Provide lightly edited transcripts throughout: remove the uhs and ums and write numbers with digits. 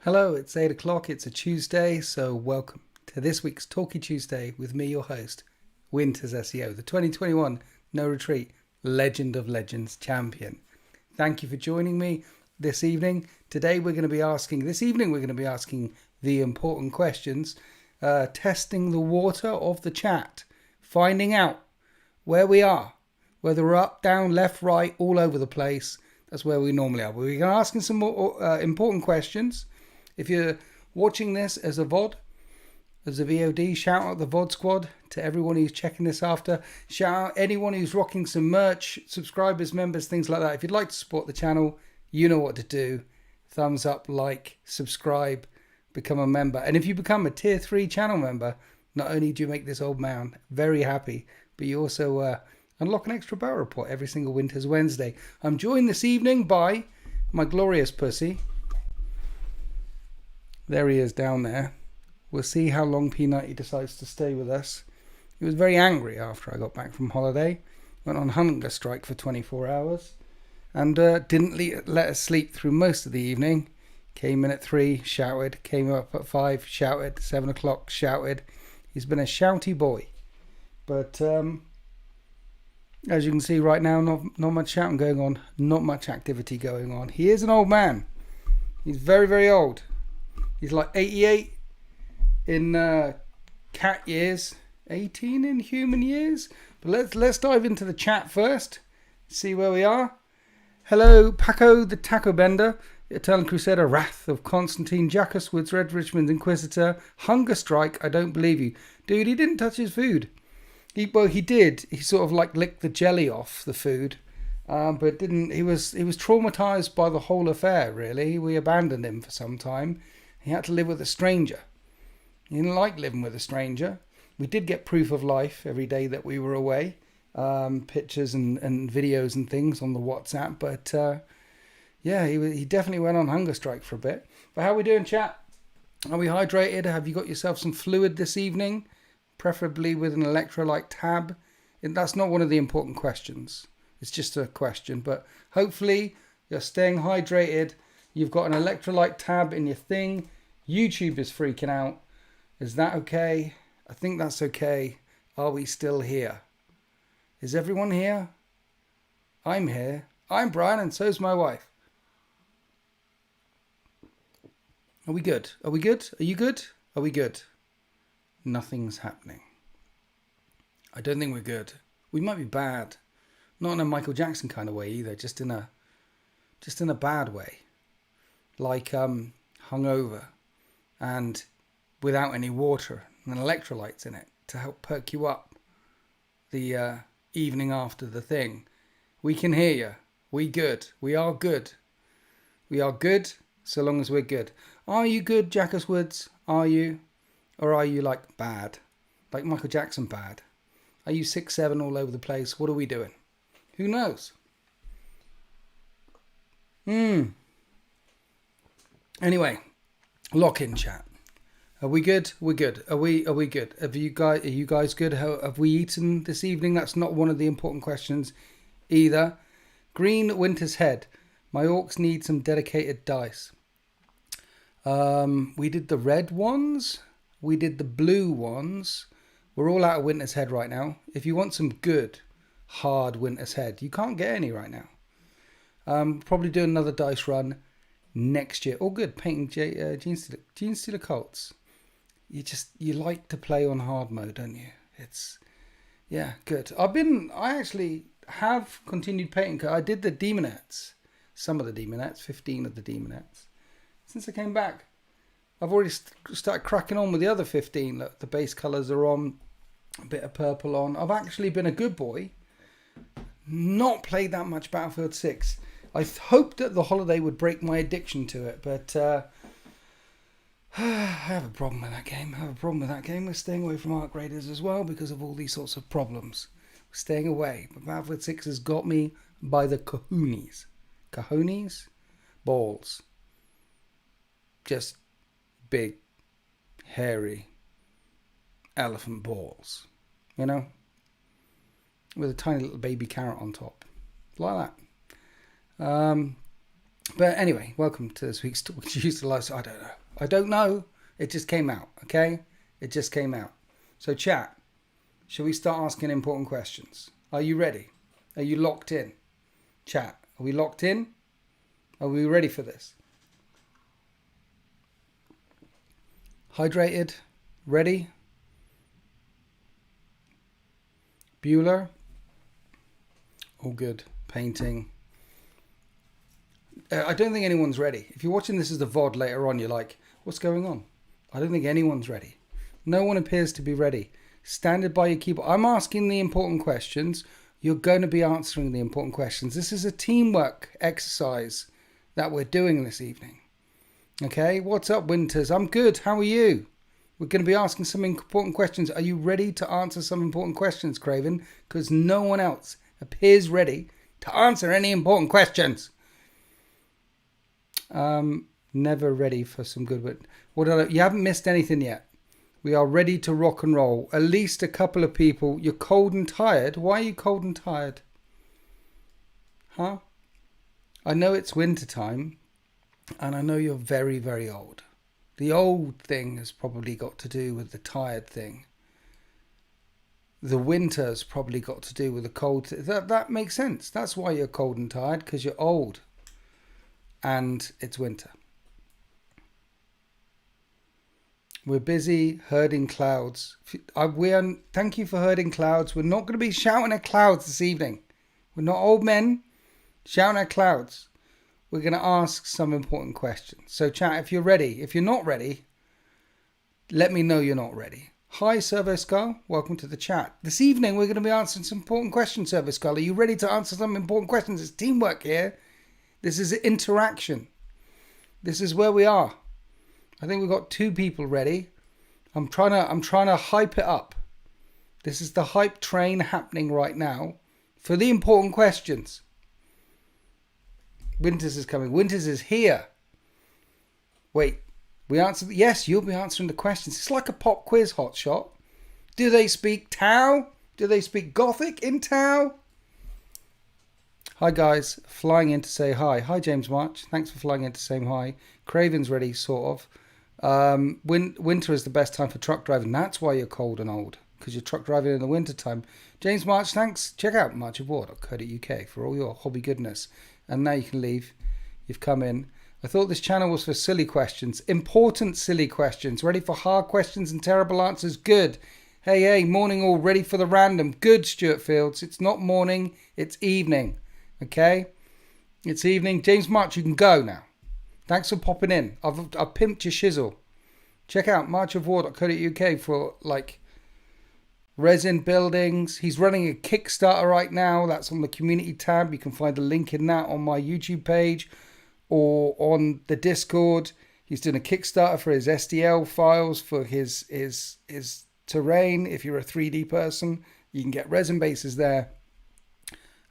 Hello, it's 8 o'clock, it's a Tuesday, so welcome to this week's Talkie Tuesday with me, your host, Winters SEO, the 2021 No Retreat Legend of Legends champion. Thank you for joining me this evening. This evening we're going to be asking the important questions, testing the water of the chat, finding out where we are, whether we're up, down, left, right, all over the place. That's where we normally are. We're going to ask some more important questions. If you're watching this as a VOD, as a VOD, shout out the VOD squad to everyone who's checking this after. Shout out anyone who's rocking some merch, subscribers, members, things like that. If you'd like to support the channel, you know what to do. Thumbs up, like, subscribe, become a member. And if you become a tier 3 channel member, not only do you make this old man very happy, but you also unlock an extra barrel report every single Winter's Wednesday. I'm joined this evening by my glorious pussy. There he is down there. We'll see how long Peanutty decides to stay with us. He was very angry after I got back from holiday. Went on hunger strike for 24 hours. And didn't let us sleep through most of the evening. Came in at 3, shouted. Came up at 5, shouted. 7 o'clock, shouted. He's been a shouty boy. But as you can see right now, not much shouting going on. Not much activity going on. He is an old man. He's very, very old. He's like 88 in cat years, 18 in human years. But let's dive into the chat first, see where we are. Hello, Paco the Taco Bender, Eternal Crusader, Wrath of Constantine, Jackus Woods, Red Richmond Inquisitor, Hunger Strike, I don't believe you. Dude, he didn't touch his food. He did. He sort of like licked the jelly off the food. But didn't. He was traumatized by the whole affair, really. We abandoned him for some time. He had to live with a stranger. He didn't like living with a stranger. We did get proof of life every day that we were away. Pictures and videos and things on the WhatsApp. But yeah, he definitely went on hunger strike for a bit. But how are we doing, chat? Are we hydrated? Have you got yourself some fluid this evening? Preferably with an electrolyte tab. And that's not one of the important questions. It's just a question. But hopefully you're staying hydrated. You've got an electrolyte tab in your thing. YouTube is freaking out. Is that okay? I think that's okay. Are we still here? Is everyone here? I'm here. I'm Brian and so's my wife. Are we good? Are we good? Are you good? Are we good? Nothing's happening. I don't think we're good. We might be bad. Not in a Michael Jackson kind of way either. Just in a bad way. Like hungover and without any water and electrolytes in it to help perk you up the evening after the thing. We can hear you. We good. We are good. We are good so long as we're good. Are you good, Jackus Woods? Are you? Or are you like bad? Like Michael Jackson bad? Are you 6'7" all over the place? What are we doing? Who knows? Anyway, lock in chat. Are we good? We're good. Are we good? Are you guys good? Have we eaten this evening? That's not one of the important questions either. Green Winter's Head. My orcs need some dedicated dice. We did the red ones. We did the blue ones. We're all out of Winter's Head right now. If you want some good, hard Winter's Head, you can't get any right now. Probably do another dice run next year. All good. Painting Gene Stealer Colts. You like to play on hard mode, don't you? Yeah, good. I actually have continued painting. I did the Demonettes. Some of the Demonettes, 15 of the Demonettes. Since I came back, I've already started cracking on with the other 15. Look, the base colours are on, a bit of purple on. I've actually been a good boy. Not played that much Battlefield 6. I hoped that the holiday would break my addiction to it, but I have a problem with that game. We're staying away from Arc Raiders as well because of all these sorts of problems. We're staying away. But Battlefield 6 has got me by the cojones. Cojones? Balls. Just big, hairy elephant balls. You know? With a tiny little baby carrot on top. Like that. But anyway, welcome to this week's Tuesday Live. I don't know. It just came out, okay? It just came out. So chat, shall we start asking important questions? Are you ready? Are you locked in? Chat, are we locked in? Are we ready for this? Hydrated? Ready? Bueller? All good. Painting. I don't think anyone's ready. If you're watching this as the VOD later on, you're like, what's going on? I don't think anyone's ready. No one appears to be ready. Standing by your keyboard. I'm asking the important questions. You're going to be answering the important questions. This is a teamwork exercise that we're doing this evening. Okay, what's up, Winters? I'm good. How are you? We're going to be asking some important questions. Are you ready to answer some important questions, Craven? Because no one else appears ready to answer any important questions. Never ready for some good. You haven't missed anything yet. We are ready to rock and roll. At least a couple of people. You're cold and tired. Why are you cold and tired? Huh? I know it's winter time, and I know you're very, very old. The old thing has probably got to do with the tired thing. The winter's probably got to do with the cold. That makes sense. That's why you're cold and tired, because you're old. And it's winter. We're busy herding clouds. Thank you for herding clouds. We're not going to be shouting at clouds this evening. We're not old men shouting at clouds. We're going to ask some important questions. So chat, if you're ready. If you're not ready, let me know you're not ready. Hi, Servo Skull. Welcome to the chat. This evening, we're going to be answering some important questions, Servo Skull. Are you ready to answer some important questions? It's teamwork here. This is interaction. This is where we are. I think we've got 2 people ready. I'm trying to hype it up. This is the hype train happening right now for the important questions. Winters is coming. Winters is here. Wait, we answered. Yes, you'll be answering the questions. It's like a pop quiz, hotshot. Do they speak Tau? Do they speak Gothic in Tau? Hi guys, flying in to say hi. Hi James March, thanks for flying in to say hi. Craven's ready, sort of. Winter is the best time for truck driving. That's why you're cold and old, because you're truck driving in the winter time. James March, thanks. Check out marchofwar.co.uk for all your hobby goodness. And now you can leave. You've come in. I thought this channel was for silly questions. Important silly questions. Ready for hard questions and terrible answers? Good. Hey, morning all. Ready for the random? Good, Stuart Fields. It's not morning, it's evening. Okay, it's evening. James March, you can go now. Thanks for popping in. I've pimped your shizzle. Check out marchofwar.co.uk for like resin buildings. He's running a Kickstarter right now. That's on the community tab. You can find the link in that on my YouTube page or on the Discord. He's doing a Kickstarter for his STL files for his terrain. If you're a 3D person, you can get resin bases there.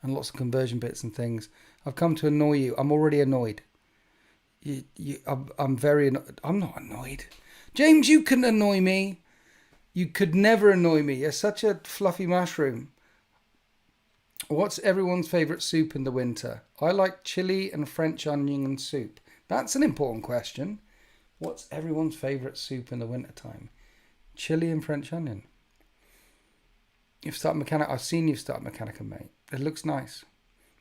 And lots of conversion bits and things. I've come to annoy you. I'm already annoyed. I'm very annoyed. I'm not annoyed. James, you couldn't annoy me. You could never annoy me. You're such a fluffy mushroom. What's everyone's favourite soup in the winter? I like chili and French onion soup. That's an important question. What's everyone's favourite soup in the winter time? Chili and French onion. You've started Mechanicum. I've seen you've started Mechanicum, mate. It looks nice.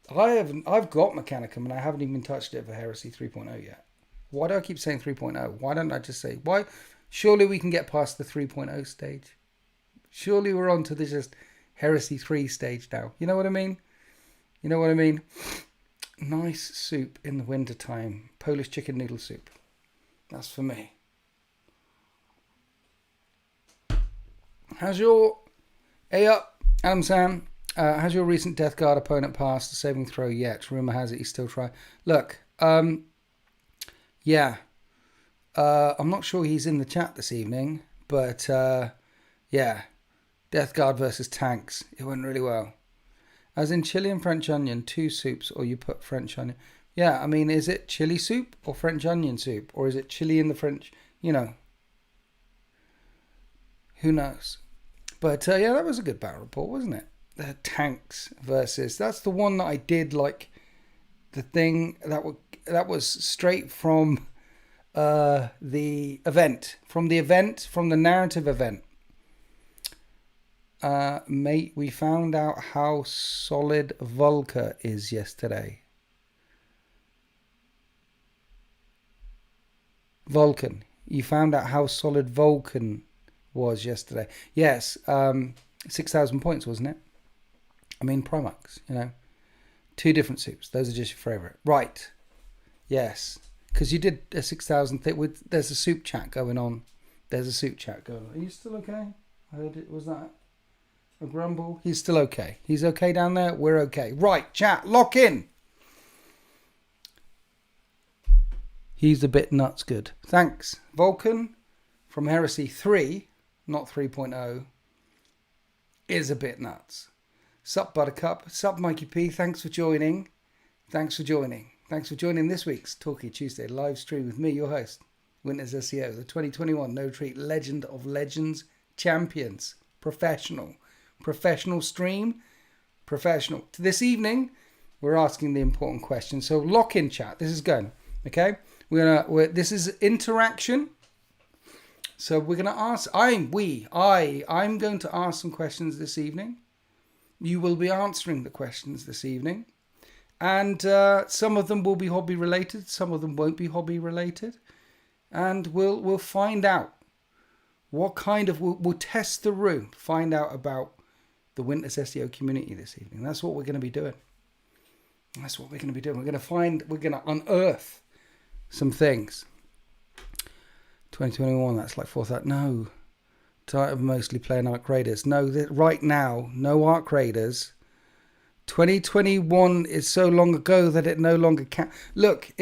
I've got Mechanicum and I haven't even touched it for Heresy 3.0 yet. Why do I keep saying 3.0? Why don't I just say why? Surely we can get past the 3.0 stage. Surely we're on to the just Heresy 3 stage now. You know what I mean? You know what I mean? Nice soup in the winter time. Polish chicken noodle soup. That's for me. How's your... Hey up, Adam Sam. Has your recent Death Guard opponent passed the saving throw yet? Rumour has it he's still trying. Look, yeah. I'm not sure he's in the chat this evening, but yeah. Death Guard versus tanks. It went really well. As in chili and French onion, 2 soups, or you put French onion. Yeah, I mean, is it chili soup or French onion soup? Or is it chili in the French, you know. Who knows? But yeah, that was a good battle report, wasn't it? Tanks versus... That's the one that I did like the thing that was straight from the event, from the narrative event. Mate, we found out how solid Volker is yesterday. Vulcan. You found out how solid Vulcan was yesterday. Yes, 6,000 points, wasn't it? I mean, Primarchs, you know. 2 different soups. Those are just your favourite. Right. Yes. Because you did a 6,000 thing. There's a soup chat going on. Are you still okay? I heard it. Was that a grumble? He's still okay. He's okay down there. We're okay. Right, chat. Lock in. He's a bit nuts good. Thanks. Vulcan from Heresy 3, not 3.0, is a bit nuts. Sup, Buttercup. Sup, Mikey P. Thanks for joining. Thanks for joining this week's Talkie Tuesday live stream with me, your host, Winters SEO, the 2021 No Retreat Legend of Legends Champions. Professional stream. Professional. This evening, we're asking the important question. So lock in, chat. This is going. Okay? This is interaction. So we're gonna ask. I'm going to ask some questions this evening. You will be answering the questions this evening, and some of them will be hobby related. Some of them won't be hobby related, and we'll find out what kind of we'll test the room. Find out about the Winters SEO community this evening. That's what we're going to be doing. We're going to unearth some things. 2021, that's like 4,000. No. I'm mostly playing Arc Raiders. No, right now, no Arc Raiders. 2021 is so long ago that it no longer can. Look,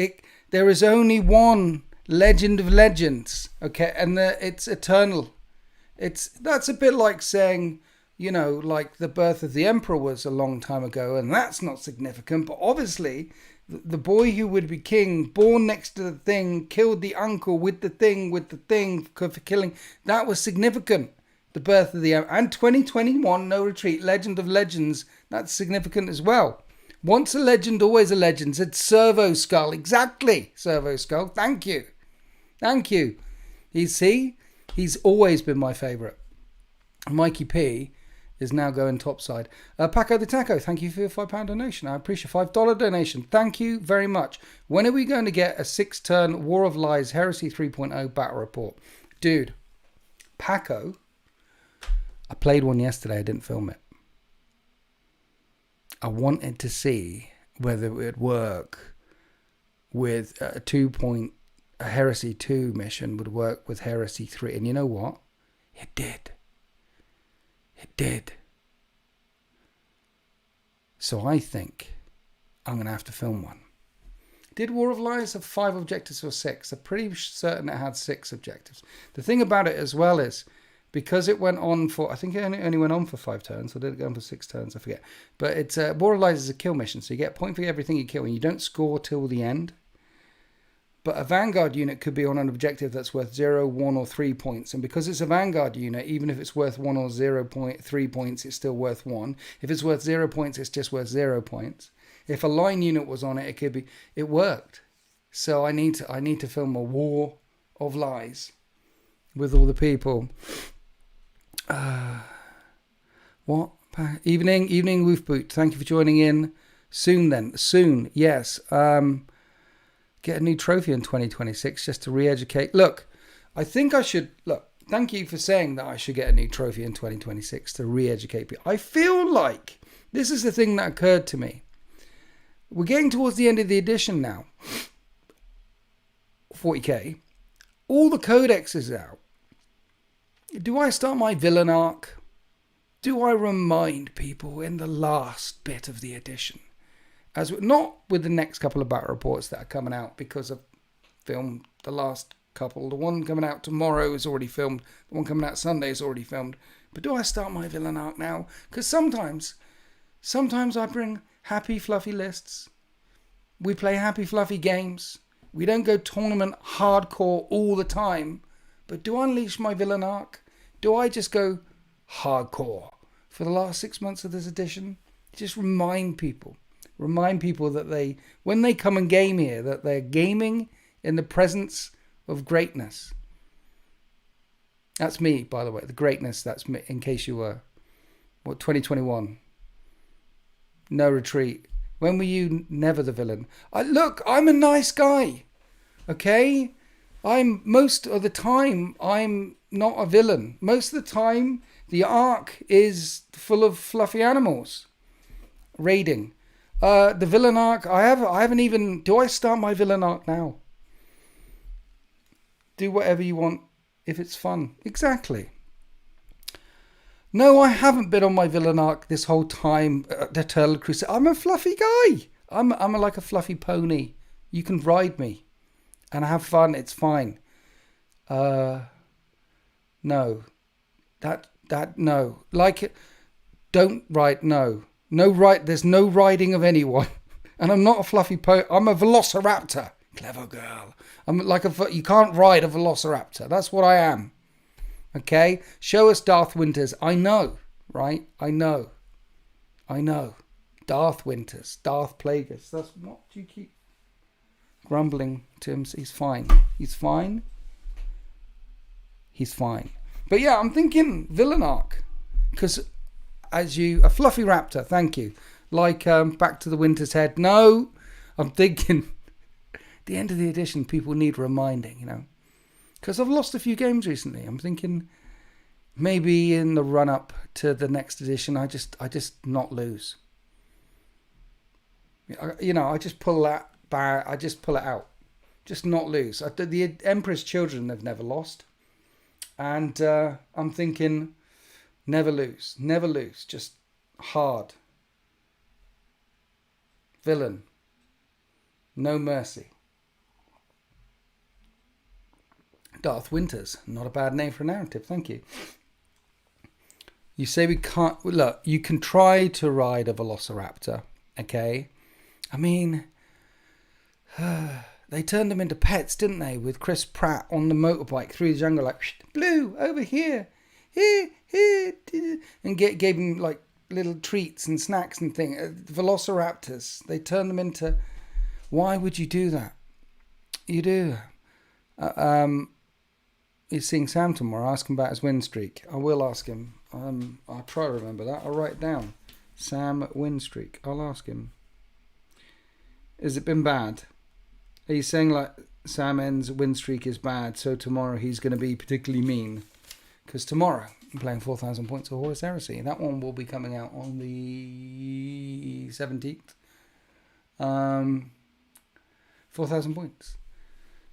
there is only one Legend of Legends, okay, and it's eternal. That's a bit like saying, you know, like the birth of the Emperor was a long time ago, and that's not significant. But obviously, the boy who would be king, born next to the thing, killed the uncle with the thing for killing, that was significant. The birth of the Emperor. And 2021, No Retreat, Legend of Legends, that's significant as well. Once a legend, always a legend, said Servo Skull. Exactly, Servo Skull. Thank you. He's always been my favourite. Mikey P is now going topside. Paco the Taco, thank you for your £5 donation. I appreciate $5 donation. Thank you very much. When are we going to get a 6-turn War of Lies Heresy 3.0 battle report? Dude, Paco, I played one yesterday. I didn't film it. I wanted to see whether it would work with a Heresy 2 mission would work with Heresy 3. And you know what? It did. So I think I'm going to have to film one. Did War of Lies have 5 objectives or 6? I'm pretty certain it had 6 objectives. The thing about it as well is, because it went on for, I think it only went on for 5 turns, or did it go on for 6 turns? I forget. But it's War of Lies is a kill mission, so you get a point for everything you kill, and you don't score till the end. But a Vanguard unit could be on an objective that's worth 0, 1, or 3 points. And because it's a Vanguard unit, even if it's worth 1 or 0.3 points, it's still worth 1. If it's worth 0 points, it's just worth 0 points. If a line unit was on it, it worked. So I need to film a War of Lies with all the people. What? Evening, Woof Boot. Thank you for joining in. Soon, yes. Get a new trophy in 2026 just to re-educate. Look, I think I should... Look, thank you for saying that I should get a new trophy in 2026 to re-educate people. I feel like this is the thing that occurred to me. We're getting towards the end of the edition now. 40k. All the codexes out. Do I start my villain arc? Do I remind people in the last bit of the edition? Not with the next couple of battle reports that are coming out, because I've filmed the last couple. The one coming out tomorrow is already filmed. The one coming out Sunday is already filmed. But do I start my villain arc now? Because sometimes I bring happy, fluffy lists. We play happy, fluffy games. We don't go tournament hardcore all the time. But do I unleash my villain arc? Do I just go hardcore for the last 6 months of this edition? Just remind people. Remind people that when they come and game here, that they're gaming in the presence of greatness. That's me, by the way. The greatness, that's me, in case you were. 2021. No retreat. When were you never the villain? Look, I'm a nice guy. Okay? Most of the time, I'm not a villain. Most of the time, the arc is full of fluffy animals. Raiding. The villain arc, I haven't even... Do I start my villain arc now? Do whatever you want if it's fun. Exactly. No, I haven't been on my villain arc this whole time. The Turtle Crusade. I'm a fluffy guy. I'm like a fluffy pony. You can ride me. And have fun. It's fine. No. No. Like it. Don't ride. No. No ride. There's no riding of anyone. And I'm not a fluffy pony. I'm a velociraptor. Clever girl. I'm like you can't ride a velociraptor. That's what I am. Okay? Show us Darth Winters. I know. Right? I know. Darth Winters. Darth Plagueis. That's what you keep grumbling to him. He's fine. He's fine. But yeah, I'm thinking villain arc. Because a fluffy raptor, thank you. Like Back to the Winter's Head. No, I'm thinking the end of the edition, people need reminding, you know. Because I've lost a few games recently. I'm thinking maybe in the run up to the next edition, I just not lose. You know, I just pull that back. I just pull it out. Just not lose. The Emperor's Children have never lost. And I'm thinking never lose. Never lose. Just hard. Villain. No mercy. Darth Winters. Not a bad name for a narrative. Thank you. You say we can't... Look, you can try to ride a velociraptor. Okay? I mean... they turned them into pets, didn't they? With Chris Pratt on the motorbike through the jungle, like, Blue, over here. Here. And gave him, like, little treats and snacks and things. Velociraptors. They turned them into... Why would you do that? You do. He's seeing Sam tomorrow. Ask him about his win streak. I will ask him. I'll try to remember that. I'll write it down. Sam win streak. I'll ask him. Has it been bad? Are you saying like Sam N's win streak is bad, so tomorrow he's going to be particularly mean? Because tomorrow I'm playing 4,000 points of Horus Heresy. That one will be coming out on the 17th. 4,000 points.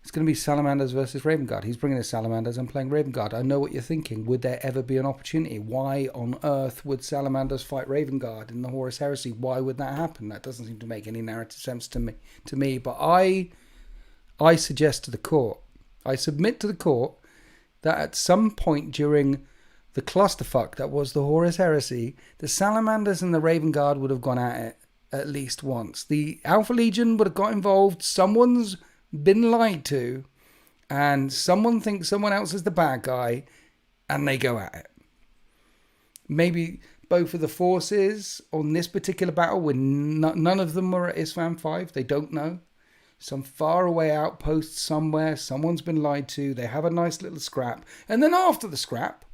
It's going to be Salamanders versus Ravengard. He's bringing his Salamanders. I'm playing Ravengard. I know what you're thinking. Would there ever be an opportunity? Why on earth would Salamanders fight Ravengard in the Horus Heresy? Why would that happen? That doesn't seem to make any narrative sense to me. But I suggest to the court, I submit to the court that at some point during the clusterfuck that was the Horus Heresy, the Salamanders and the Ravengard would have gone at it at least once. The Alpha Legion would have got involved. Someone's been lied to, and someone thinks someone else is the bad guy, and they go at it. Maybe both of the forces on this particular battle, when none of them were at Isfahan 5, they don't know. Some faraway outpost somewhere, someone's been lied to, they have a nice little scrap, and then after the scrap,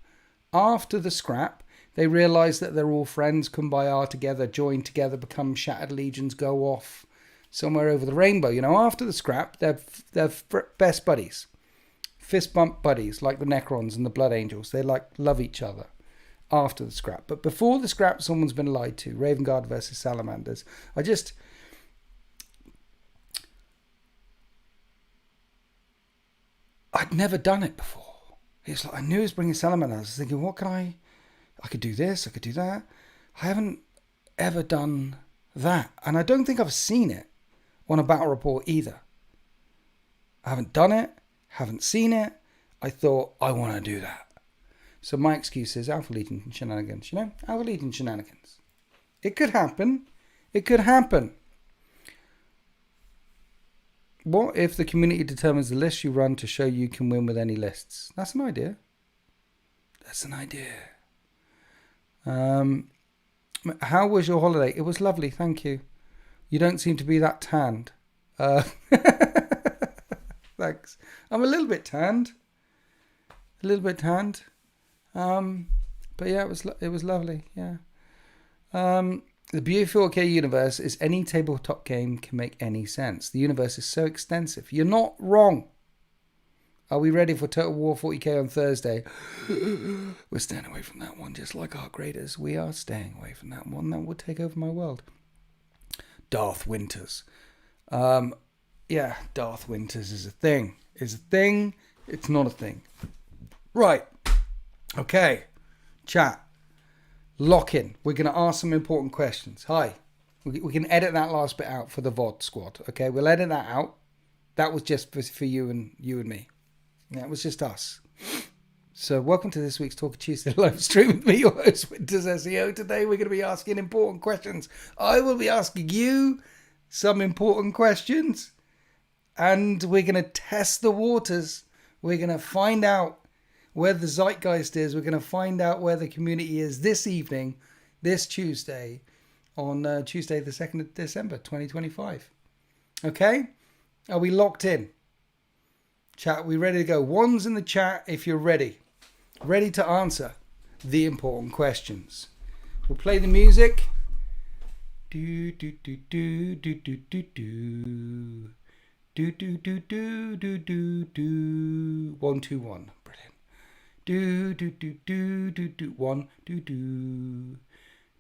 they realise that they're all friends, kumbaya together, join together, become shattered legions, go off somewhere over the rainbow. You know, after the scrap, they're best buddies. Fist bump buddies, like the Necrons and the Blood Angels. They love each other after the scrap. But before the scrap, someone's been lied to. Ravengard versus Salamanders. I'd never done it before. It's like I knew he was bringing Salamanders. I was thinking, what can I could do this, I could do that. I haven't ever done that. And I don't think I've seen it on a battle report either. I haven't done it, haven't seen it. I thought, I want to do that. So my excuse is Alpha Legion shenanigans. You know, Alpha Legion shenanigans. It could happen. It could happen. What if the community determines the list you run to show you can win with any lists? That's an idea. How was your holiday? It was lovely, thank you. You don't seem to be that tanned. Thanks. I'm a little bit tanned. But yeah, it was lovely. Yeah. The beauty of 4K universe is any tabletop game can make any sense. The universe is so extensive. You're not wrong. Are we ready for Total War 40k on Thursday? We're staying away from that one, just like our graders. We are staying away from that one. That would take over my world. Darth Winters. Yeah, Darth Winters is a thing. Is a thing. It's not a thing. Right. Okay. Chat. Lock in. We're going to ask some important questions. Hi. We can edit that last bit out for the VOD squad. Okay, we'll edit that out. That was just for you and me. That was just us. So welcome to this week's Talk Tuesday live stream with me, your host, Winters SEO. Today we're going to be asking important questions. I will be asking you some important questions. And we're going to test the waters. We're going to find out where the zeitgeist is. We're going to find out where the community is this evening, this Tuesday, on Tuesday the 2nd of December, 2025. Okay? Are we locked in? Chat, we ready to go? Ones in the chat if you're ready. Ready to answer the important questions. We'll play the music. Do, do, do, do, do, do, do, do. Do, do, do, do, do, do, do. 1, 2, 1. Brilliant. Do, do, do, do, do, do. 1, do, do.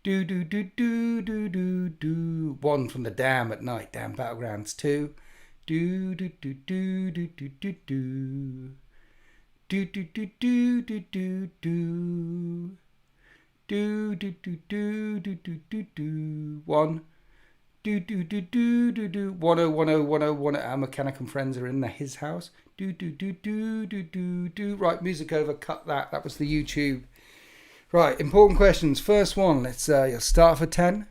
Do, do, do, do, do, do, do. 1 from the Dam at night. Dam Battlegrounds 2. Do, do, do, do, do, do, do, do. Do, do, do, do, do, do, do. Do, do, do, do, do, do, do, do. 1. Do, do, do, do, do, do. 10101010. Our mechanic and friends are in his house. Do, do, do, do, do, do, do. Right, music over. Cut that. That was the YouTube. Right, important questions. First one. Let's start for 10.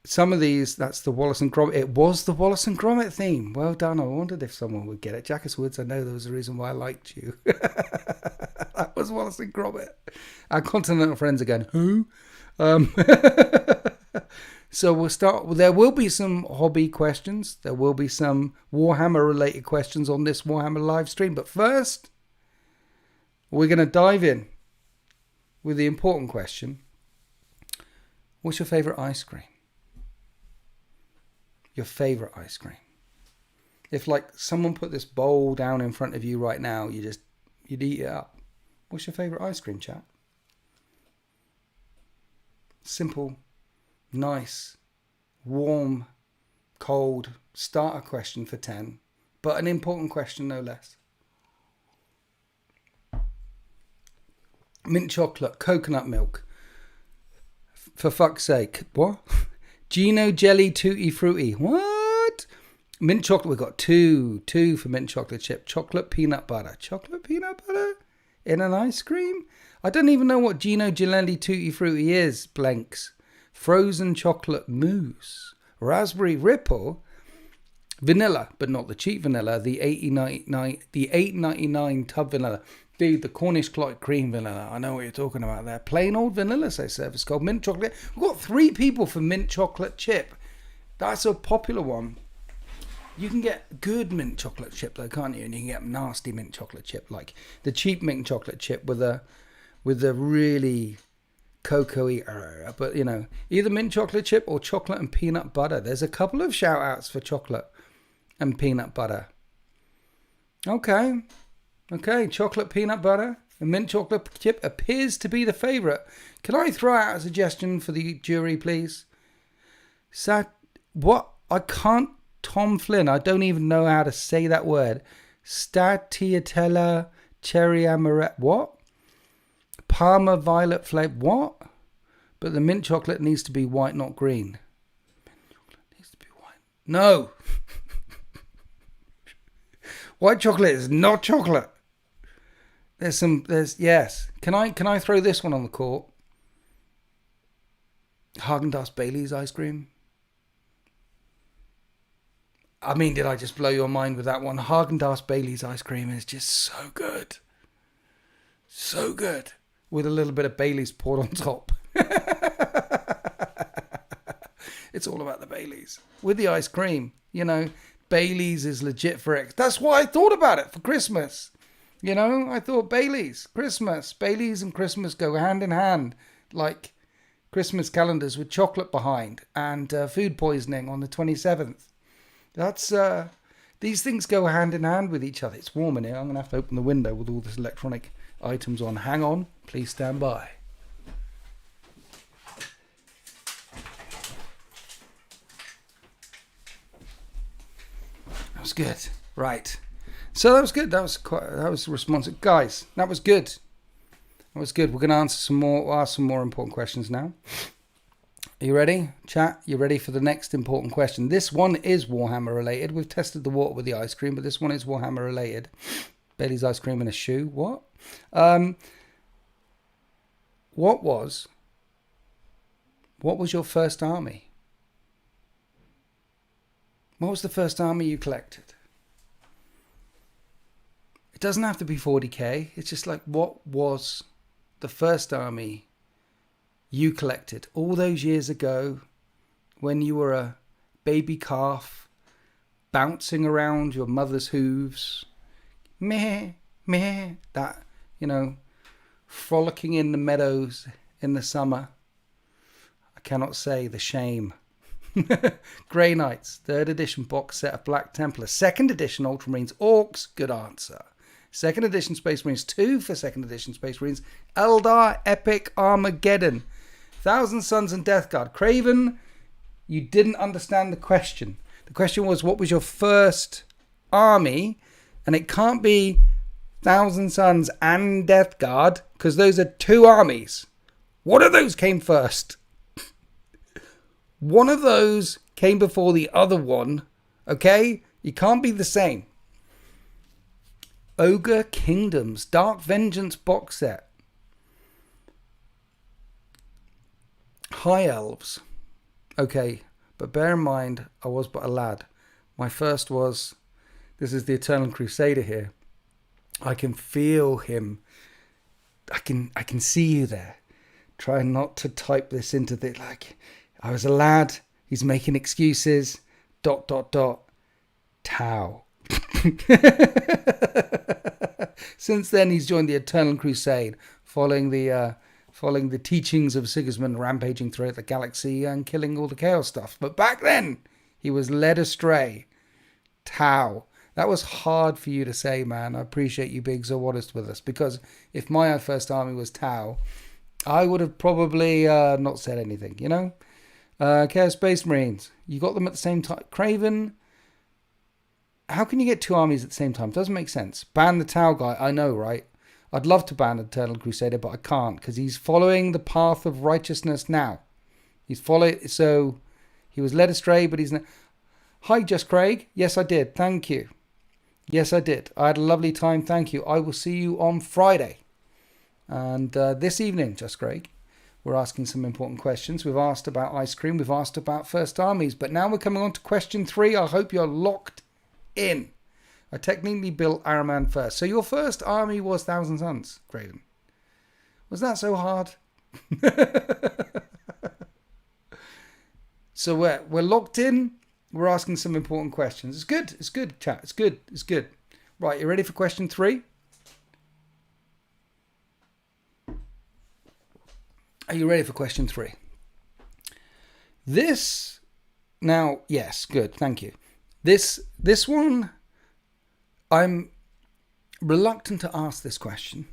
Some of these, that's the Wallace and Gromit. It was the Wallace and Gromit theme. Well done. I wondered if someone would get it. Jackus Woods, I know there was a reason why I liked you. That was Wallace and Gromit. Our continental friends are going, who? So we'll start. There will be some hobby questions. There will be some Warhammer related questions on this Warhammer live stream. But first, we're going to dive in with the important question. What's your favourite ice cream? Your favourite ice cream. If like someone put this bowl down in front of you right now, you'd eat it up. What's your favourite ice cream, chat? Simple, nice, warm, cold starter question for 10, but an important question no less. Mint chocolate, coconut milk. For fuck's sake. What? Gino jelly tutti frutti. What? Mint chocolate. We've got two for mint chocolate chip. Chocolate peanut butter. Chocolate peanut butter in an ice cream? I don't even know what Gino Gelelli Tutti Frutti is, blanks. Frozen chocolate mousse. Raspberry Ripple. Vanilla, but not the cheap vanilla. The $8.99 tub vanilla. Dude, the Cornish clotted cream vanilla. I know what you're talking about there. Plain old vanilla, say Service called mint chocolate. We've got 3 people for mint chocolate chip. That's a popular one. You can get good mint chocolate chip though, can't you? And you can get nasty mint chocolate chip, like the cheap mint chocolate chip with a really cocoa-y, but you know, either mint chocolate chip or chocolate and peanut butter. There's a couple of shout outs for chocolate and peanut butter. Okay, chocolate peanut butter and mint chocolate chip appears to be the favourite. Can I throw out a suggestion for the jury, please? What? I can't. Tom Flynn, I don't even know how to say that word. Stracciatella cherry amaretto. What? Parma violet flavour. What? But the mint chocolate needs to be white, not green. Mint chocolate needs to be white. No. White chocolate is not chocolate. Yes. Can I throw this one on the court? Haagen-Dazs Bailey's ice cream. I mean, did I just blow your mind with that one? Haagen-Dazs Bailey's ice cream is just so good. So good. With a little bit of Bailey's poured on top. It's all about the Baileys. With the ice cream, you know, Baileys is legit for X. That's why I thought about it for Christmas. You know, I thought Baileys, Christmas. Baileys and Christmas go hand in hand. Like Christmas calendars with chocolate behind and food poisoning on the 27th. That's, these things go hand in hand with each other. It's warm in here. I'm going to have to open the window with all this electronic items on. Hang on. Please stand by. That was good. Right. So that was good. That was responsive. Guys, that was good. That was good. We're going to ask some more important questions now. Are you ready? Chat, you ready for the next important question? This one is Warhammer related. We've tested the water with the ice cream, but this one is Warhammer related. Bailey's ice cream in a shoe. What? What was your first army? What was the first army you collected? It doesn't have to be 40k. It's just like, what was the first army you collected all those years ago when you were a baby calf bouncing around your mother's hooves? Meh, meh. That, you know, frolicking in the meadows in the summer. I cannot say the shame. Grey Knights, 3rd edition box set of Black Templars, 2nd edition Ultramarines, Orcs, good answer. 2nd edition Space Marines, 2 for 2nd edition Space Marines, Eldar, Epic, Armageddon, Thousand Sons and Death Guard. Craven, you didn't understand the question. The question was, what was your first army? And it can't be Thousand Sons and Death Guard, because those are 2 armies. One of those came first. One of those came before the other one. Okay? You can't be the same. Ogre Kingdoms, Dark Vengeance box set. High Elves. Okay, but bear in mind, I was but a lad. My first was, this is the Eternal Crusader here. I can feel him. I can see you there. Try not to type this into the, like, I was a lad. He's making excuses. ... Tau. Since then, he's joined the Eternal Crusade, following the teachings of Sigismund, rampaging throughout the galaxy and killing all the chaos stuff. But back then, he was led astray. Tau. That was hard for you to say, man. I appreciate you being so honest with us, because if my first army was Tau, I would have probably not said anything, you know? Chaos Space Marines. You got them at the same time. Craven. How can you get 2 armies at the same time? Doesn't make sense. Ban the Tau guy. I know, right? I'd love to ban the Eternal Crusader, but I can't, because he's following the path of righteousness now. So he was led astray, but he's not. Hi, Just Craig. Yes, I did. Thank you. Yes, I did. I had a lovely time. Thank you. I will see you on Friday. And this evening, Just Craig, we're asking some important questions. We've asked about ice cream. We've asked about first armies. But now we're coming on to question 3. I hope you're locked in. I technically built Araman first. So your first army was Thousand Sons, Craven. Was that so hard? So we're locked in. We're asking some important questions. It's good. It's good, chat. It's good. It's good. Right, you ready for question 3? Are you ready for question 3? This, now, yes, good. Thank you. This one, I'm reluctant to ask this question,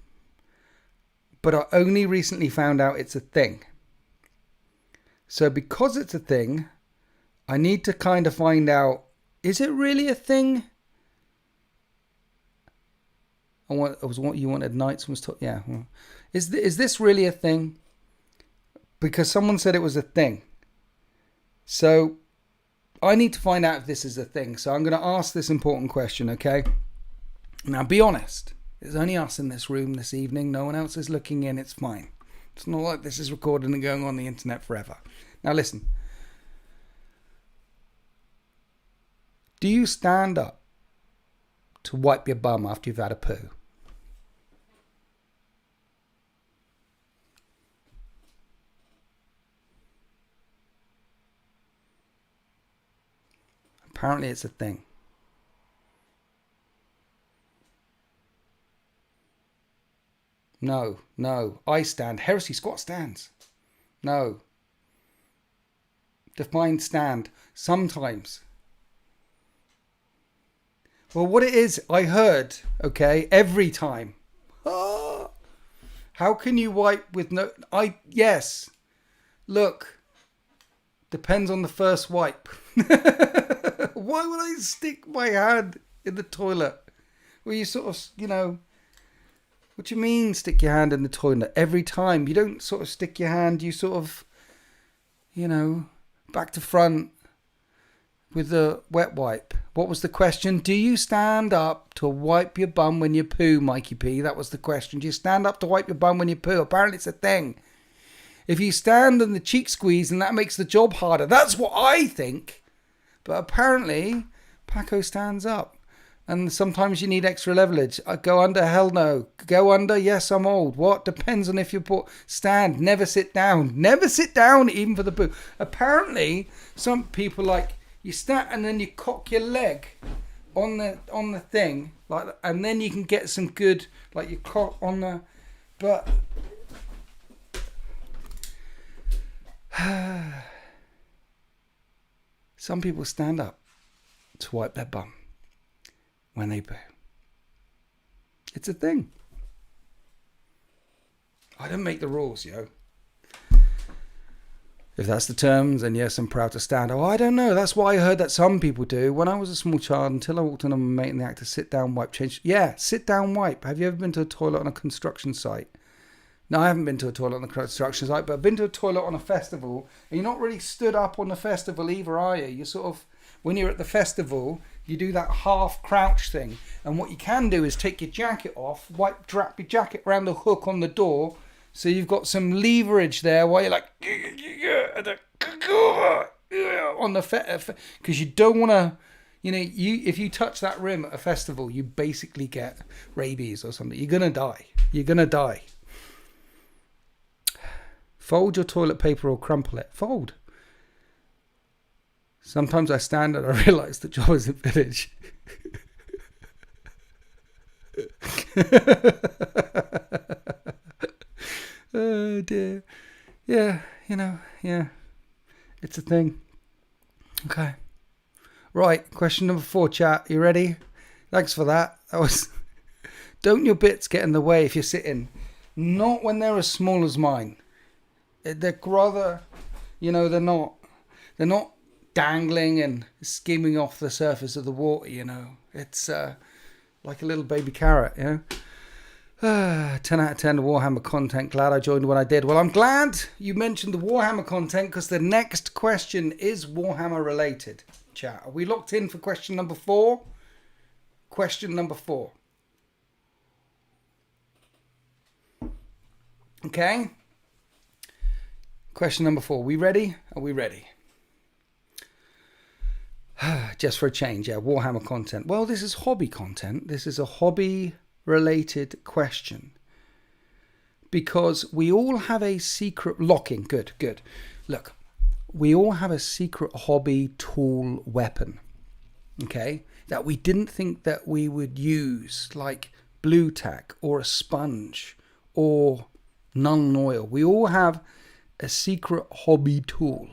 but I only recently found out it's a thing. So because it's a thing, I need to kind of find out, is it really a thing? You wanted knights was yeah. Is this really a thing? Because someone said it was a thing. So I need to find out if this is a thing. So I'm going to ask this important question, okay? Now be honest. There's only us in this room this evening. No one else is looking in. It's fine. It's not like this is recorded and going on the internet forever. Now listen. Do you stand up to wipe your bum after you've had a poo? Apparently it's a thing. No. I stand. Heresy squat stands. No. Define stand. Sometimes. Well, what it is, I heard, okay, every time. How can you wipe with no... Yes. Look. Depends on the first wipe. Why would I stick my hand in the toilet? Well, you sort of, you know... What do you mean stick your hand in the toilet? Every time. You don't sort of stick your hand, you sort of, you know, back to front with the wet wipe. What was the question? Do you stand up to wipe your bum when you poo, Mikey P? That was the question. Do you stand up to wipe your bum when you poo? Apparently it's a thing. If you stand and the cheek squeeze and that makes the job harder. That's what I think. But apparently Paco stands up. And sometimes you need extra leverage. Go under? Hell no. Go under? Yes, I'm old. What? Depends on if you put... Stand. Never sit down. Never sit down even for the poo. Apparently, some people like... You stand and then you cock your leg on the thing. Like, and then you can get some good... Like you cock on the... But... Some people stand up to wipe their bum when they poo. It's a thing. I don't make the rules, yo. If that's the terms, then yes, I'm proud to stand. Oh, I don't know. That's what I heard that some people do. When I was a small child, until I walked on a mate in the act to sit down, wipe, change. Yeah, sit down, wipe. Have you ever been to a toilet on a construction site? No, I haven't been to a toilet on a construction site, but I've been to a toilet on a festival. And you're not really stood up on the festival either, are you? You're sort of, when you're at the festival, you do that half crouch thing. And what you can do is take your jacket off, drap your jacket around the hook on the door. So you've got some leverage there while you're like, on the because you don't want to, you know, if you touch that rim at a festival, you basically get rabies or something. You're going to die. You're going to die. Fold your toilet paper or crumple it. Fold. Sometimes I stand and I realise the job isn't finished. Oh dear. Yeah, you know, yeah. It's a thing. Okay. Right, question number 4, chat. You ready? Thanks for that. That was... Don't your bits get in the way if you're sitting. Not when they're as small as mine. They're rather, you know, they're not dangling and skimming off the surface of the water, you know. It's like a little baby carrot, you know. 10 out of 10 Warhammer content. Glad I joined when I did. Well, I'm glad you mentioned the Warhammer content because the next question is Warhammer related. Chat, are we locked in for question number 4? Question number 4. Okay. Question number 4. We ready? Are we ready? Just for a change, yeah. Warhammer content. Well, this is hobby content. This is a hobby related question because we all have a secret locking. Good. Look, we all have a secret hobby tool weapon, okay, that we didn't think that we would use, like blue tack or a sponge or Nuln Oil. We all have a secret hobby tool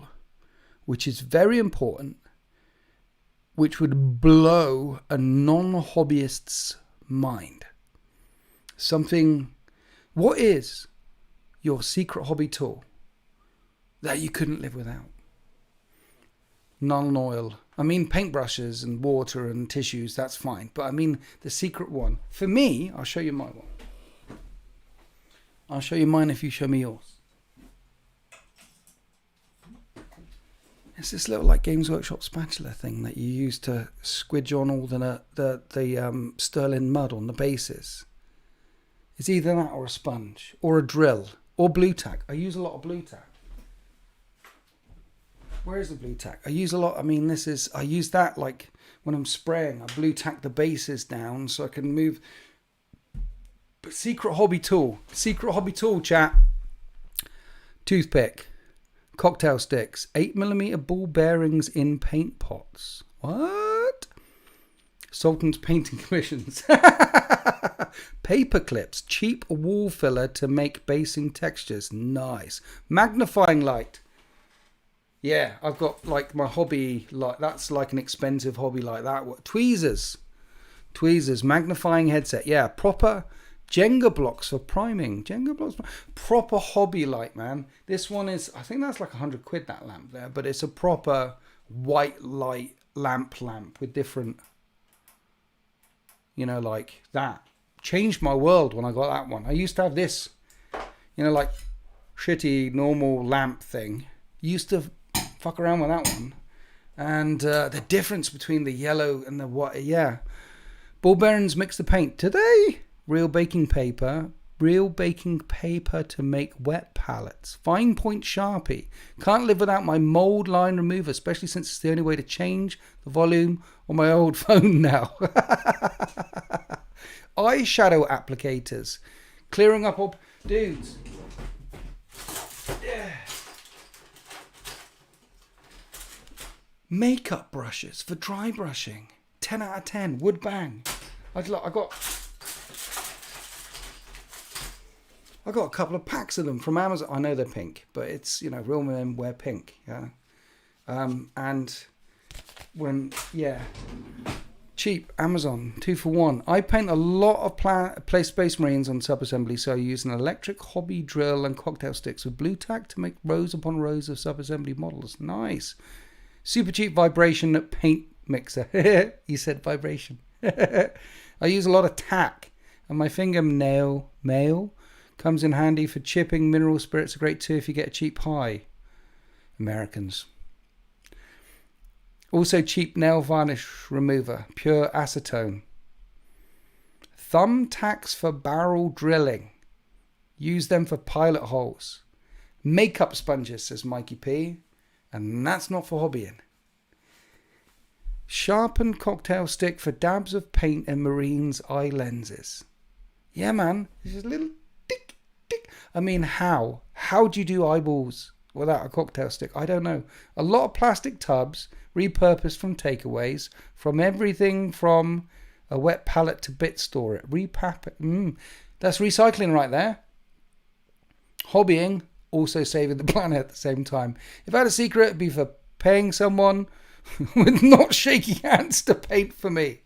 which is very important, which would blow a non-hobbyist's mind. Something, what is your secret hobby tool that you couldn't live without? Nuln Oil. I mean, paintbrushes and water and tissues, that's fine. But I mean, the secret one. For me, I'll show you my one. I'll show you mine if you show me yours. It's this little like Games Workshop spatula thing that you use to squidge on all the sterling mud on the bases. It's either that or a sponge or a drill or blue tack. I use a lot of blue tack. Where is the blue tack? I use a lot. I mean, I use that like when I'm spraying. I blue tack the bases down so I can move. But secret hobby tool, chat. Toothpick, cocktail sticks, 8mm ball bearings in paint pots. What? Sultan's painting commissions. Paper clips. Cheap wall filler to make basing textures. Nice. Magnifying light. Yeah, I've got like my hobby, like that's like an expensive hobby like that. What? Tweezers. Magnifying headset. Yeah, proper Jenga blocks for priming. Proper hobby light, man. This one is, I think that's like 100 quid, that lamp there, but it's a proper white light lamp with different, you know, like that. Changed my world when I got that one. I used to have this, you know, like shitty normal lamp thing. Used to fuck around with that one. And the difference between the yellow and the white, yeah. Ball bearings mix the paint. Today, real baking paper to make wet palettes. Fine point Sharpie. Can't live without my mold line remover, especially since it's the only way to change the volume on my old phone now. Eyeshadow applicators. Clearing up all... Dudes. Yeah. Makeup brushes for dry brushing. 10 out of 10. Would bang. I got a couple of packs of them from Amazon. I know they're pink, but it's, you know, real men wear pink. Yeah. And when, yeah, cheap Amazon 2 for 1. I paint a lot of place Space Marines on sub-assembly, so I use an electric hobby drill and cocktail sticks with blue tack to make rows upon rows of sub-assembly models. Nice. Super cheap vibration paint mixer. You said vibration. I use a lot of tack, and my fingernail mail comes in handy for chipping. Mineral spirits are great too if you get a cheap high. Americans. Also cheap nail varnish remover, pure acetone. Thumbtacks for barrel drilling. Use them for pilot holes. Makeup sponges, says Mikey P. And that's not for hobbying. Sharpened cocktail stick for dabs of paint and Marines eye lenses. Yeah, man. It's just a little tick, tick. I mean, how? How do you do eyeballs without a cocktail stick? I don't know. A lot of plastic tubs repurposed from takeaways, from everything from a wet pallet to bit store it. That's recycling right there. Hobbying, also saving the planet at the same time. If I had a secret, it'd be for paying someone with not shaky hands to paint for me.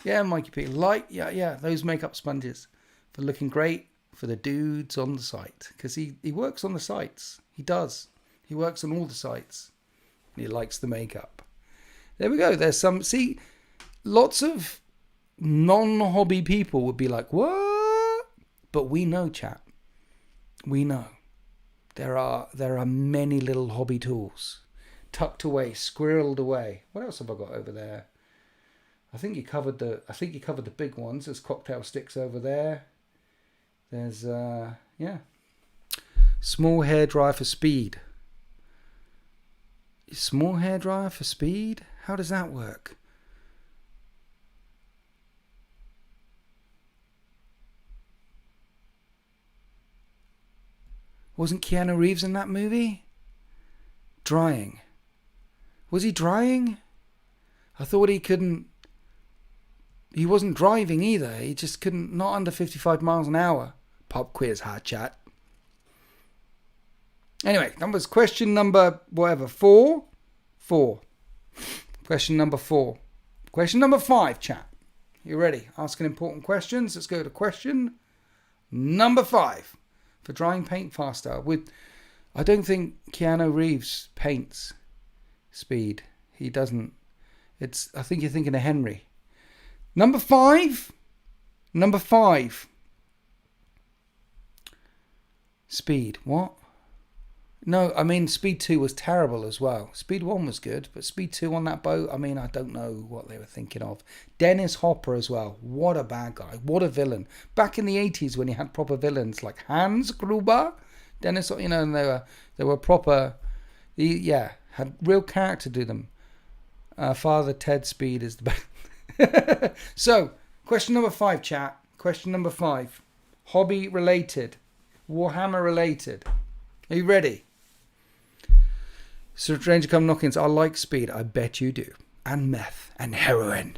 Yeah, Mikey P. Yeah, those makeup sponges for looking great for the dudes on the site. Because he works on the sites. He does. He works on all the sites. And he likes the makeup. There we go. There's some... See, lots of non-hobby people would be like, what? But we know, chap. We know. There are many little hobby tools tucked away, squirreled away. What else have I got over there? I think you covered the big ones. There's cocktail sticks over there. There's small hairdryer for speed. Small hairdryer for speed? How does that work? Wasn't Keanu Reeves in that movie? Drying. Was he drying? I thought he couldn't... He wasn't driving either. He just couldn't... Not under 55 miles an hour. Pop quiz, hard chat. Anyway, that was question number... Whatever. 4? 4. Question number 4. Question number 5, chat. You ready? Asking important questions. Let's go to question number 5. For drying paint faster. I don't think Keanu Reeves paints speed. He doesn't. I think you're thinking of Henry. Number 5. Speed. What? No, I mean, Speed 2 was terrible as well. Speed 1 was good, but Speed 2 on that boat, I mean, I don't know what they were thinking of. Dennis Hopper as well. What a bad guy. What a villain. Back in the 80s when you had proper villains like Hans Gruber, Dennis, you know, and they were proper, had real character to them. Father Ted Speed is the best. So, question number 5, chat. Question number 5. Hobby related. Warhammer related. Are you ready? Stranger come knockings. I like speed. I bet you do. And meth. And heroin.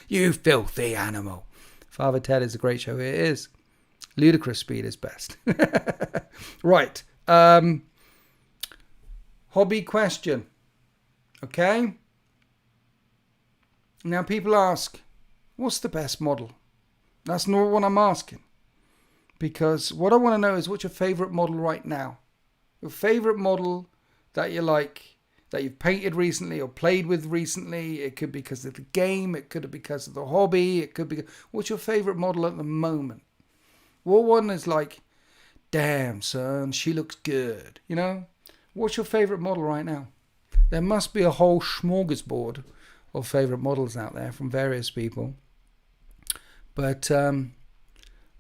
You filthy animal. Father Ted is a great show. It is. Ludicrous speed is best. Right. Hobby question. Okay. Now people ask, what's the best model? That's not what I'm asking. Because what I want to know is, what's your favourite model right now? Your favourite model that you like, that you've painted recently or played with recently. It could be because of the game. It could be because of the hobby. It could be... What's your favourite model at the moment? What one is like, damn, son, she looks good, you know? What's your favourite model right now? There must be a whole smorgasbord of favourite models out there from various people. But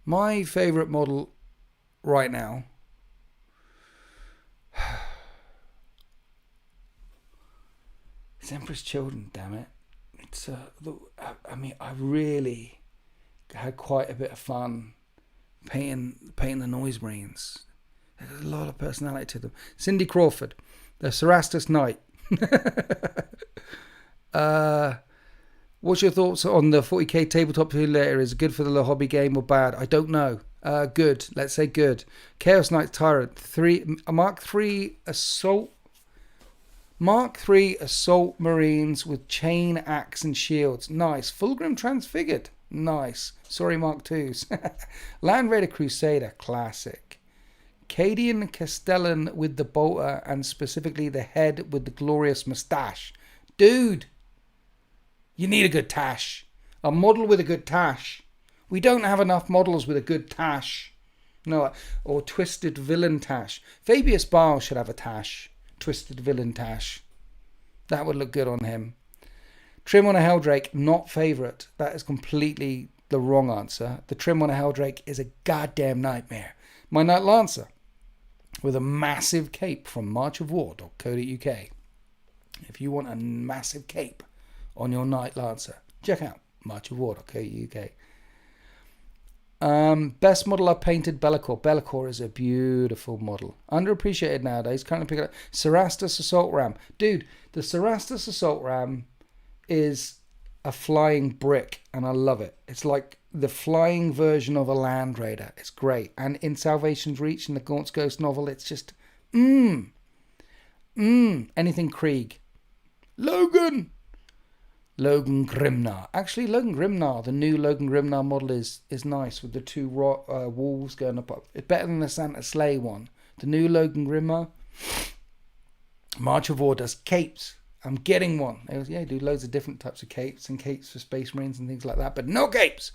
my favourite model right now... It's Emperor's Children, damn it. It's I mean, I really had quite a bit of fun painting the Noise Marines. There's a lot of personality to them. Cindy Crawford, the Cerastus Knight. What's your thoughts on the 40k tabletop simulator? Is it good for the hobby game or bad? I don't know. Good. Let's say good. Chaos Knight Tyrant. Mark 3 Assault Marines with chain, axe, and shields. Nice. Fulgrim Transfigured. Nice. Sorry, Mark 2s. Land Raider Crusader. Classic. Cadian Castellan with the bolter, and specifically the head with the glorious moustache. Dude, you need a good tash. A model with a good tash. We don't have enough models with a good tash. No, or Twisted Villain tash. Fabius Bile should have a tash. Twisted Villain tash. That would look good on him. Trim on a Helldrake, not favourite. That is completely the wrong answer. The trim on a Helldrake is a goddamn nightmare. My Knight Lancer, with a massive cape from marchofwar.co.uk. If you want a massive cape on your Knight Lancer, check out marchofwar.co.uk. Best model I've painted, Bellicor. Bellicor is a beautiful model. Underappreciated nowadays. Currently picking up Cerastus Assault Ram. Dude, the Cerastus Assault Ram is a flying brick, and I love it. It's like the flying version of a Land Raider. It's great. And in Salvation's Reach, in the Gaunt's Ghost novel, it's just anything Krieg. Logan Grimnar. Actually, Logan Grimnar, the new Logan Grimnar model is nice, with the two walls going up. It's better than the Santa Slay one. The new Logan Grimnar. March of War does capes. I'm getting one. They was, do loads of different types of capes, and capes for Space Marines and things like that, but no capes.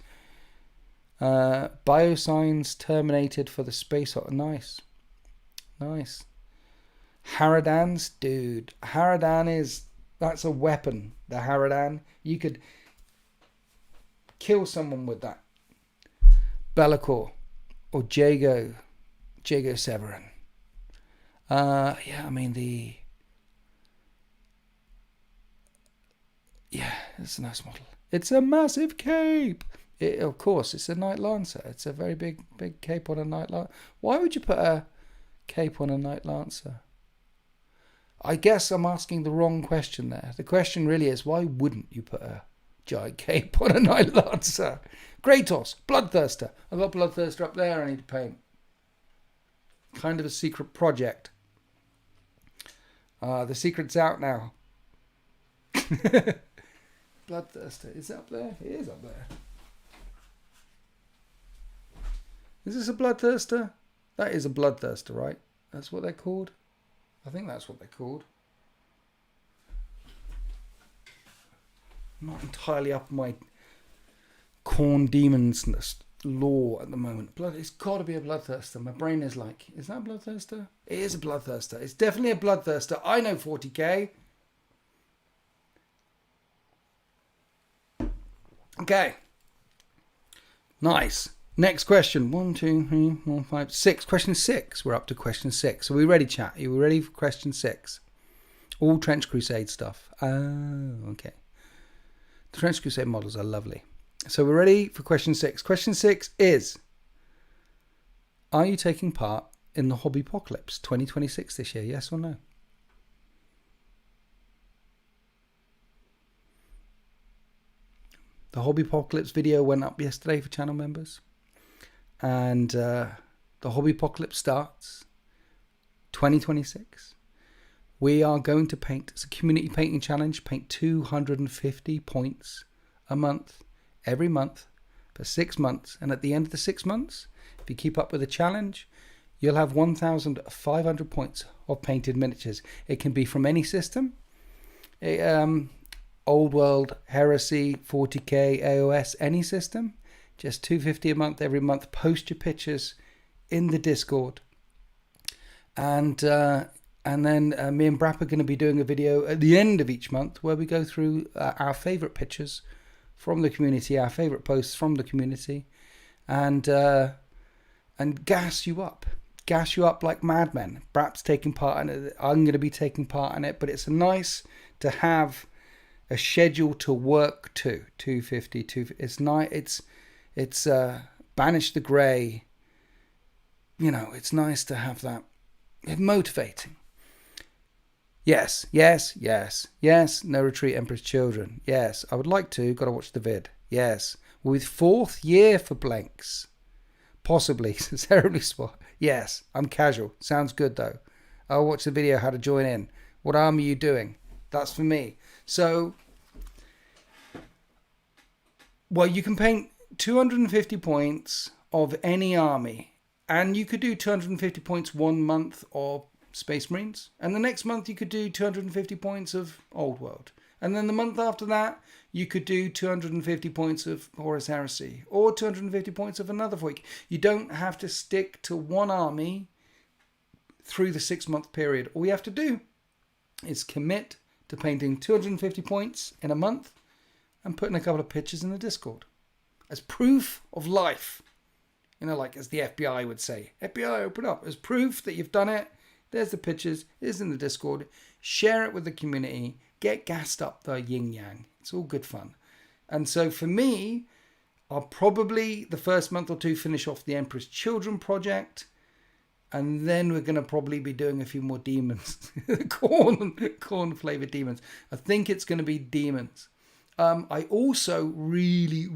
Biosigns terminated for the Space Hot. Nice. Haradans, dude. That's a weapon. The Haradan. You could kill someone with that. Bellicor or Jago Severin. It's a nice model. It's a massive cape. Of course, it's a Knight Lancer. It's a very big cape on a Knight Lancer. Why would you put a cape on a Knight Lancer? I guess I'm asking the wrong question there. The question really is, why wouldn't you put a giant cape on a Knight Lancer? Kratos, Bloodthirster. I've got Bloodthirster up there I need to paint. Kind of a secret project. The secret's out now. Bloodthirster. Is it up there? It is up there. Is this a Bloodthirster? That is a Bloodthirster, right? That's what they're called? I think that's what they're called. I'm not entirely up my Corn Demons lore at the moment. It's got to be a Bloodthirster. My brain is like, is that a Bloodthirster? It is a Bloodthirster. It's definitely a Bloodthirster. I know 40k. Okay. Nice. Next question. 1, 2, 3, 4, 5, 6. Question 6. We're up to question 6. Are we ready, chat? Are we ready for question 6? All Trench Crusade stuff. Oh, okay. The Trench Crusade models are lovely. So we're ready for question 6. Question 6 is, are you taking part in the Hobbypocalypse 2026 this year? Yes or no? The Hobbypocalypse video went up yesterday for channel members. And the Hobbypocalypse starts 2026. We are going to paint, it's a community painting challenge, paint 250 points a month, every month, for 6 months. And at the end of the 6 months, if you keep up with the challenge, you'll have 1,500 points of painted miniatures. It can be from any system. Old World, Heresy, 40k, AOS, any system. Just 250 a month, every month. Post your pictures in the Discord. And then me and Brap are going to be doing a video at the end of each month where we go through our favourite pictures from the community, our favourite posts from the community, and gas you up like madmen. Brap's taking part in it. I'm going to be taking part in it, but it's nice to have a schedule to work to. 250. It's nice. It's banish the grey. You know, it's nice to have that. It's motivating. Yes. No Retreat, Emperor's Children. Yes, I would like to. Got to watch the vid. Yes, with 4th year for blanks. Possibly sincerely spot. Yes, I'm casual. Sounds good though. I'll watch the video how to join in. What army are you doing? That's for me. So, well, you can paint 250 points of any army, and you could do 250 points 1 month of Space Marines, and the next month you could do 250 points of Old World, and then the month after that you could do 250 points of Horus Heresy, or 250 points of another week. You don't have to stick to one army through the 6 month period. All you have to do is commit to painting 250 points in a month and putting a couple of pictures in the Discord as proof of life. You know, like as the FBI would say, FBI, open up, as proof that you've done it. There's the pictures, it's in the Discord. Share it with the community. Get gassed up the yin yang. It's all good fun. And so for me, I'll probably the first month or two finish off the Emperor's Children project. And then we're going to probably be doing a few more demons. corn flavored demons. I think it's going to be demons. I also really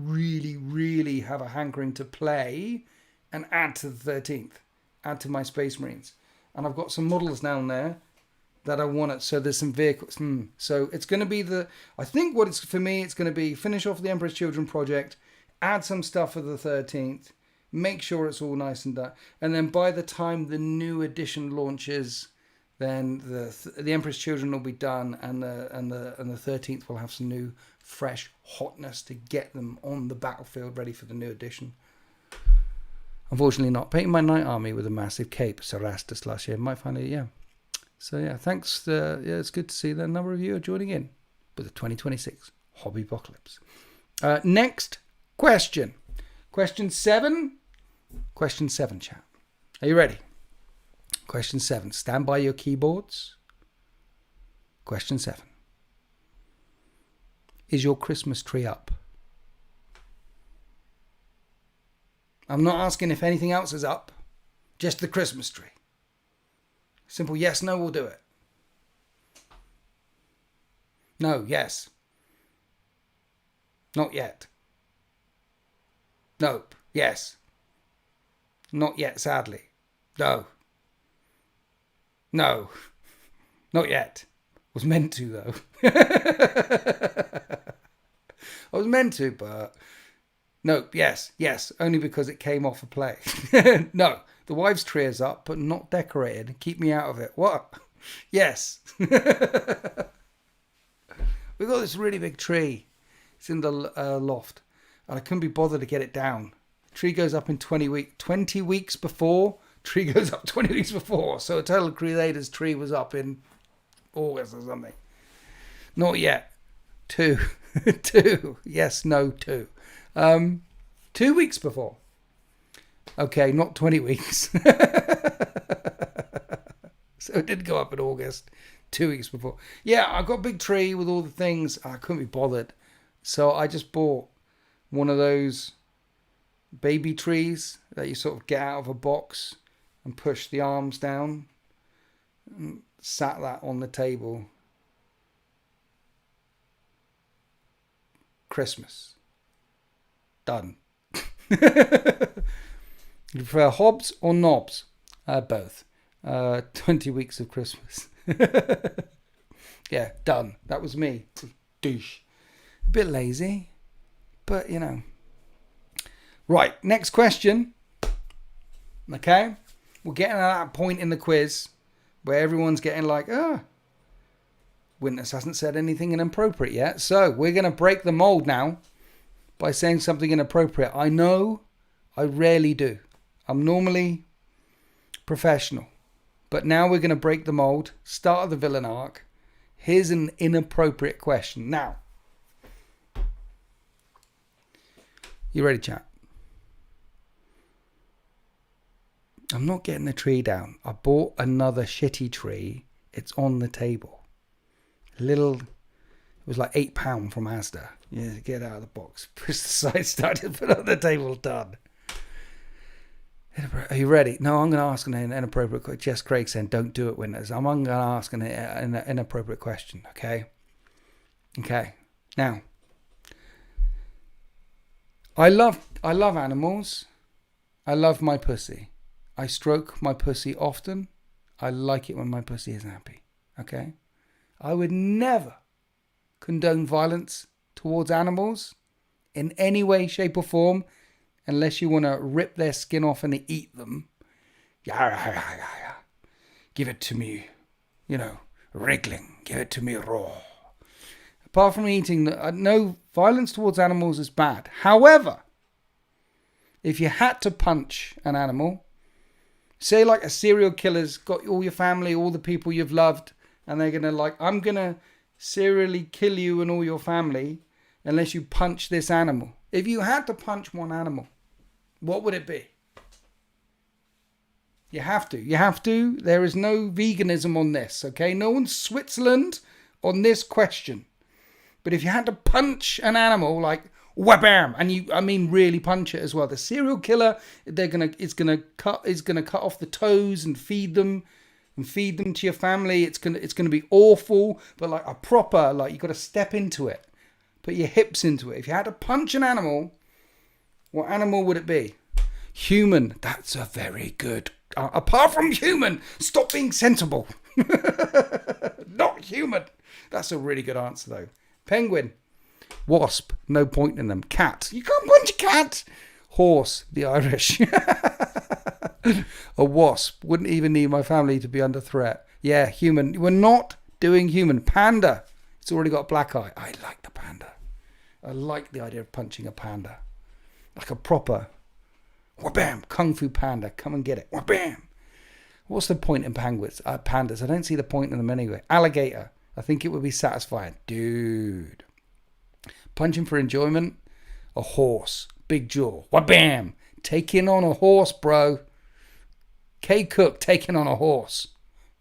have a hankering to play and add to the 13th. Add to my Space Marines. And I've got some models down there that I want it. So there's some vehicles. So it's going to be I think what it's for me, it's going to be finish off the Emperor's Children project, add some stuff for the 13th, make sure it's all nice and done. And then by the time the new edition launches, then the Emperor's Children will be done, and the 13th will have some new fresh hotness to get them on the battlefield ready for the new edition. Unfortunately not. Painting my Knight Army with a massive cape, Sarastus last year. Might find it, yeah. So yeah, thanks. It's good to see that a number of you are joining in with the 2026 Hobbypocalypse. Next question. Question 7. Question 7, chat. Are you ready? Question 7. Stand by your keyboards. Question 7. Is your Christmas tree up? I'm not asking if anything else is up. Just the Christmas tree. Simple yes, no, we'll do it. No, yes. Not yet. Nope, yes. Not yet, sadly. No. No. Not yet. Was meant to, though. I was meant to, but... No, yes. Only because it came off a play. No, the wives' tree is up, but not decorated. Keep me out of it. What? Yes. We've got this really big tree. It's in the loft. And I couldn't be bothered to get it down. Tree goes up in 20 weeks. 20 weeks before. Tree goes up 20 weeks before. So Eternal Crusaders tree was up in August or something. Not yet. 2. 2. Yes, no, 2. 2 weeks before. Okay, not 20 weeks. So it did go up in August. 2 weeks before. Yeah, I got a big tree with all the things. I couldn't be bothered. So I just bought one of those baby trees that you sort of get out of a box and pushed the arms down and sat that on the table. Christmas. Done. You prefer hobs or knobs? Both. 20 weeks of Christmas. Yeah, done. That was me. Douche. A bit lazy, but you know. Right, next question. Okay? We're getting at that point in the quiz where everyone's getting like, Witness hasn't said anything inappropriate yet. So we're going to break the mold now by saying something inappropriate. I know I rarely do. I'm normally professional. But now we're going to break the mold. Start of the villain arc. Here's an inappropriate question. Now, you ready, chat? I'm not getting the tree down. I bought another shitty tree. It's on the table. It was like £8 from Asda. Yeah, get out of the box. Push the side, started, put it on the table, done. Are you ready? No, I'm going to ask an inappropriate question. Jess Craig saying, don't do it, winners. I'm going to ask an inappropriate question, okay? Okay. Now, I love animals. I love my pussy. I stroke my pussy often. I like it when my pussy is happy, okay? I would never condone violence towards animals in any way, shape or form, unless you want to rip their skin off and eat them. Give it to me, wriggling. Give it to me raw. Apart from eating, no, violence towards animals is bad. However, if you had to punch an animal, say like a serial killer's got all your family, all the people you've loved, and they're going to I'm going to serially kill you and all your family unless you punch this animal. If you had to punch one animal, what would it be? You have to. There is no veganism on this, okay? No one's Switzerland on this question. But if you had to punch an animal, like wham, and really punch it as well. The serial killer, is gonna cut off the toes and feed them to your family. It's gonna be awful, but like a proper, you got to step into it, put your hips into it. If you had to punch an animal, what animal would it be? Human. That's a very good. Apart from human, stop being sensible. Not human. That's a really good answer though. Penguin. Wasp. No point in them. Cat. You can't punch a cat. Horse. The Irish. A wasp. Wouldn't even need my family to be under threat. Yeah, human. We're not doing human. Panda. It's already got a black eye. I like the panda. I like the idea of punching a panda. Like a proper wha-bam, Kung Fu Panda. Come and get it. Wha-bam. What's the point in pandas? I don't see the point in them anyway. Alligator. I think it would be satisfying. Dude. Punching for enjoyment. A horse. Big jaw. Wha-bam. Taking on a horse, bro. K. Cook taking on a horse.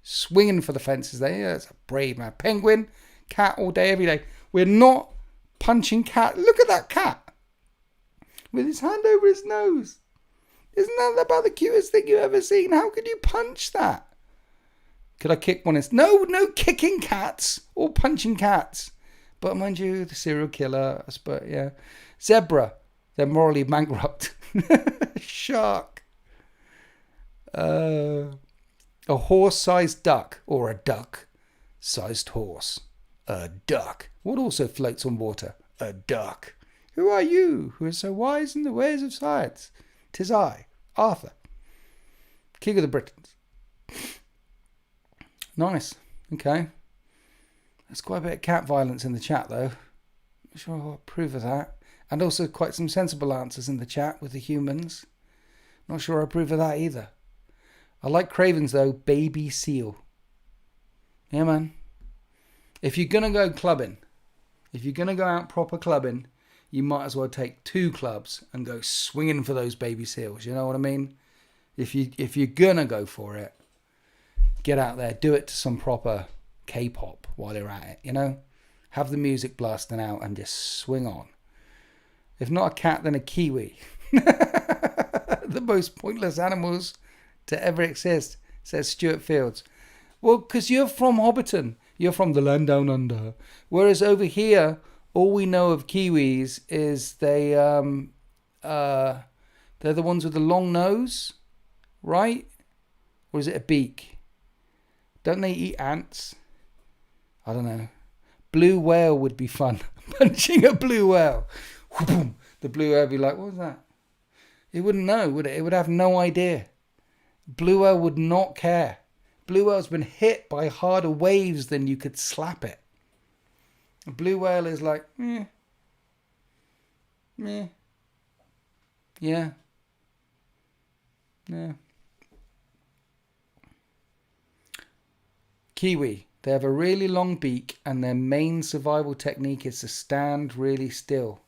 Swinging for the fences there. Yeah, that's a brave man. Penguin. Cat all day, every day. We're not punching cat. Look at that cat. With his hand over his nose. Isn't that about the cutest thing you've ever seen? How could you punch that? Could I kick one? No kicking cats or punching cats. But mind you, the serial killer, but yeah. Zebra, they're morally bankrupt. Shark. A horse-sized duck or a duck-sized horse. A duck. What also floats on water? A duck. Who are you, who is so wise in the ways of science? 'Tis I, Arthur, King of the Britons. Nice. Okay. There's quite a bit of cat violence in the chat, though. Not sure I'll approve of that. And also quite some sensible answers in the chat with the humans. Not sure I approve of that either. I like Cravens, though. Baby seal. Yeah, man. If you're going to go clubbing, if you're going to go out proper clubbing, you might as well take 2 clubs and go swinging for those baby seals. You know what I mean? If you're going to go for it, get out there. Do it to some proper K-pop while you're at it, Have the music blasting out and just swing on. If not a cat, then a kiwi. The most pointless animals to ever exist, says Stuart Fields. Well, because you're from Hobbiton. You're from the land down under. Whereas over here, all we know of Kiwis is they're the ones with the long nose, right? Or is it a beak? Don't they eat ants? I don't know. Blue whale would be fun. Punching a blue whale. The blue whale would be like, what was that? It wouldn't know, would it? It would have no idea. Blue whale would not care. Blue whale's been hit by harder waves than you could slap it. A blue whale is like, meh. Yeah. Yeah. Kiwi. They have a really long beak and their main survival technique is to stand really still.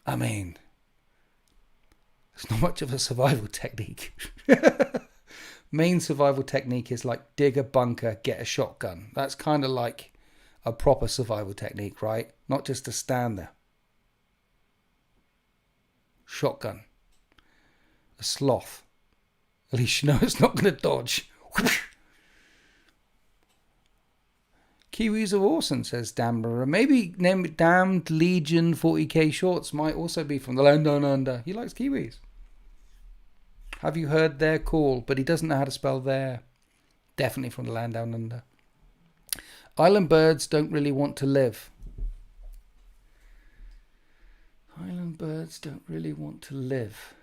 I mean, it's not much of a survival technique. Main survival technique is like dig a bunker, get a shotgun. That's kind of like a proper survival technique, right? Not just to stand there. Shotgun. A sloth. At least you know it's not going to dodge. Kiwis are awesome, says Damberer. Maybe Damned Legion 40k Shorts might also be from the land down under. He likes Kiwis. Have you heard their call? But he doesn't know how to spell their. Definitely from the land down under. Island birds don't really want to live. Island birds don't really want to live.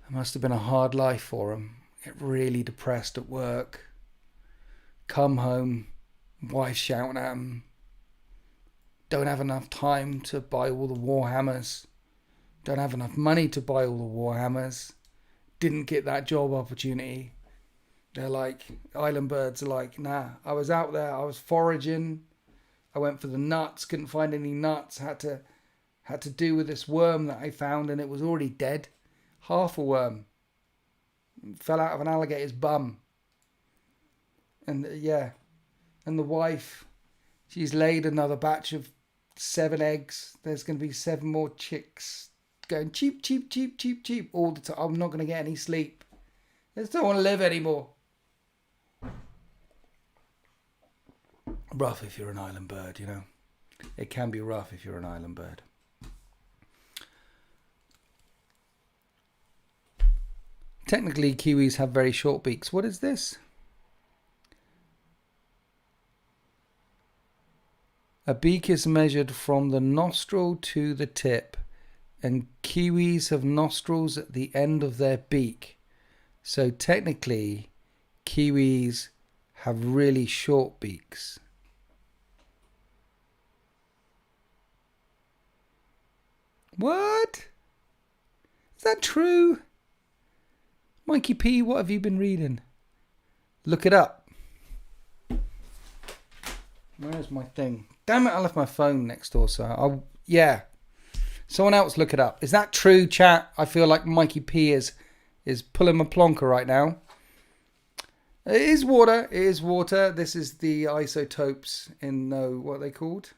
It must have been a hard life for them. Get really depressed at work. Come home, wife shouting at them. Don't have enough time to buy all the Warhammers. Don't have enough money to buy all the Warhammers. Didn't get that job opportunity. They're like, island birds are like, nah, I was out there, I was foraging. I went for the nuts, couldn't find any nuts. Had to do with this worm that I found and it was already dead. Half a worm. Fell out of an alligator's bum. And and the wife, she's laid another batch of 7 eggs. There's going to be 7 more chicks going cheep, cheep, cheep, cheep, cheep all the time. I'm not going to get any sleep. I just don't want to live anymore. Rough if you're an island bird, you know. It can be rough if you're an island bird. Technically, Kiwis have very short beaks. What is this? A beak is measured from the nostril to the tip, and Kiwis have nostrils at the end of their beak. So technically, Kiwis have really short beaks. What? Is that true? Mikey P, what have you been reading? Look it up. Where's my thing? Damn it, I left my phone next door, so yeah. Someone else look it up. Is that true, chat? I feel like Mikey P is pulling my plonker right now. It is water. It is water. This is the isotopes in what are they called?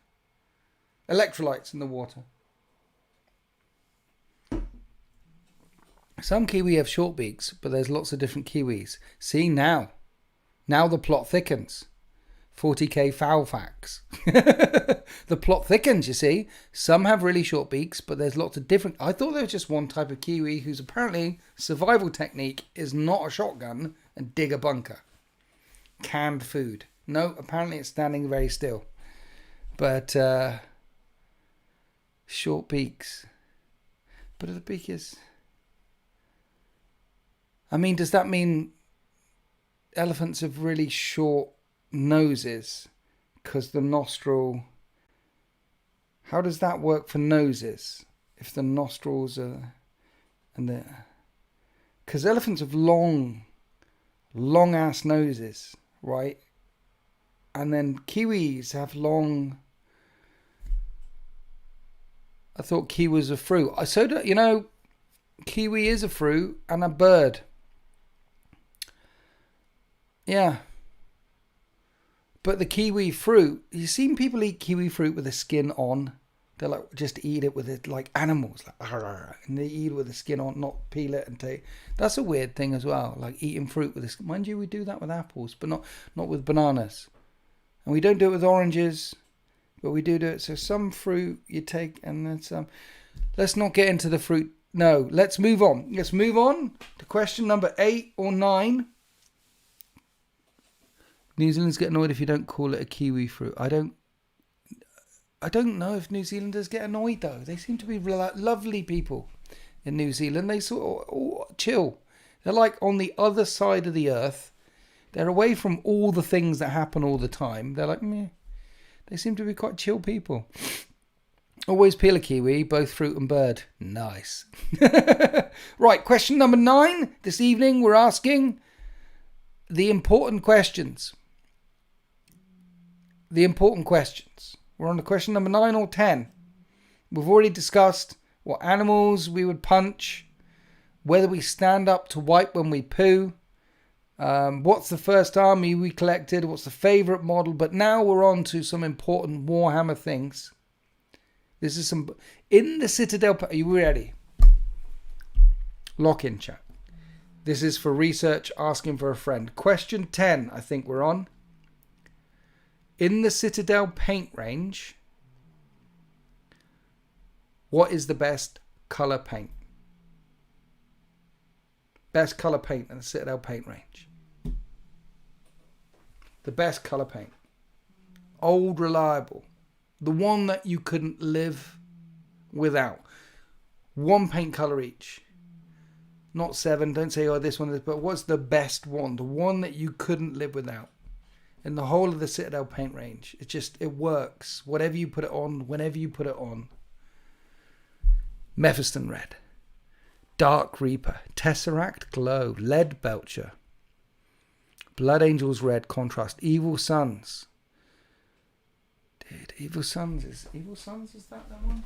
Electrolytes in the water. Some kiwi have short beaks, but there's lots of different kiwis. See, now the plot thickens. 40k foul facts. The plot thickens, you see. Some have really short beaks, but there's lots of different. I thought there was just one type of kiwi whose apparently survival technique is not a shotgun and dig a bunker. Canned food. No, apparently it's standing very still. But short beaks. But the beak is... I mean, does that mean elephants have really short noses? Because the nostril... How does that work for noses? If the nostrils are... Because elephants have long ass noses, right? And then kiwis have long... I thought kiwi was a fruit. Kiwi is a fruit and a bird. Yeah. But the kiwi fruit, you've seen people eat kiwi fruit with the skin on. They like just eat it with it like animals, like, and they eat it with the skin on, not peel it and take. That's a weird thing as well, like eating fruit with the skin. Mind you, we do that with apples, but not with bananas, and we don't do it with oranges, but we do it. So some fruit you take, and then some. Let's not get into the fruit. No, let's move on. Let's move on to question number 8 or 9. New Zealanders get annoyed if you don't call it a kiwi fruit. I don't know if New Zealanders get annoyed though. They seem to be lovely people in New Zealand. They sort of chill. They're like on the other side of the earth. They're away from all the things that happen all the time. They're like, meh. They seem to be quite chill people. Always peel a kiwi, both fruit and bird. Nice. Right, question number 9. This evening we're asking the important questions. The important questions. We're on to question number 9 or 10. We've already discussed what animals we would punch, whether we stand up to wipe when we poo, what's the first army we collected, what's the favourite model, but now we're on to some important Warhammer things. This is some... In the Citadel... Are you ready? Lock in, chat. This is for research, asking for a friend. Question 10, I think we're on. In the Citadel paint range, what is the best colour paint? Best colour paint in the Citadel paint range. The best colour paint. Old, reliable. The one that you couldn't live without. 1 paint colour each. Not 7. Don't say, oh, this one. But what's the best one? The one that you couldn't live without. In the whole of the Citadel paint range. It works. Whatever you put it on, whenever you put it on. Mephiston Red. Dark Reaper. Tesseract Glow. Lead Belcher. Blood Angels Red Contrast. Evil Suns. Dude, Evil Suns is that one?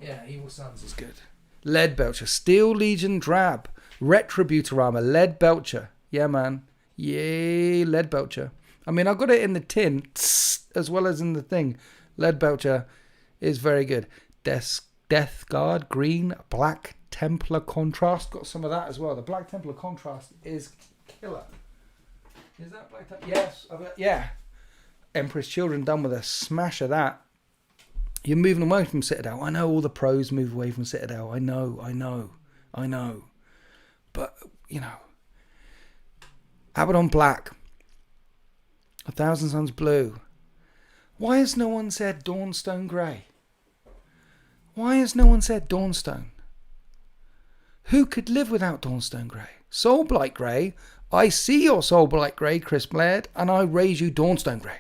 Yeah, Evil Suns is good. Lead Belcher. Steel Legion Drab. Retributor Armor. Lead Belcher. Yeah, man. Yay, Lead Belcher. I mean, I got it in the tin as well as in the thing. Lead Belcher is very good. Death Guard Green. Black Templar Contrast. Got some of that as well. The Black Templar Contrast is killer. Is that Black Templar? Yes. Yeah. Emperor's Children done with a smash of that. You're moving away from Citadel. I know all the pros move away from Citadel. I know. But, you know. Abaddon Black. 1,000 Suns Blue. Why has no one said Dawnstone Grey? Why has no one said Dawnstone? Who could live without Dawnstone Grey? Soulblight Grey. I see your Soulblight Grey, Chris Blaird, and I raise you Dawnstone Grey.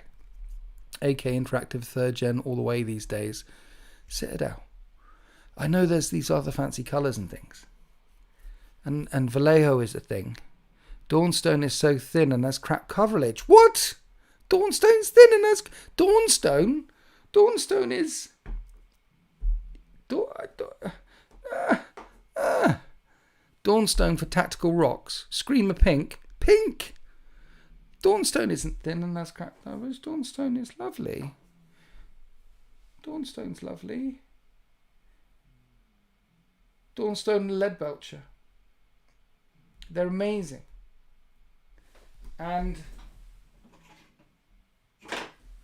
AK Interactive 3rd Gen all the way these days. Citadel. I know there's these other fancy colours and things. And Vallejo is a thing. Dawnstone is so thin and has crap coverage. What? Dawnstone's thin and has... Dawnstone? Dawnstone is... Dawnstone for tactical rocks. Screamer Pink. Pink! Dawnstone isn't thin and has crap coverage. Dawnstone is lovely. Dawnstone's lovely. Dawnstone and Lead Belcher. They're amazing. And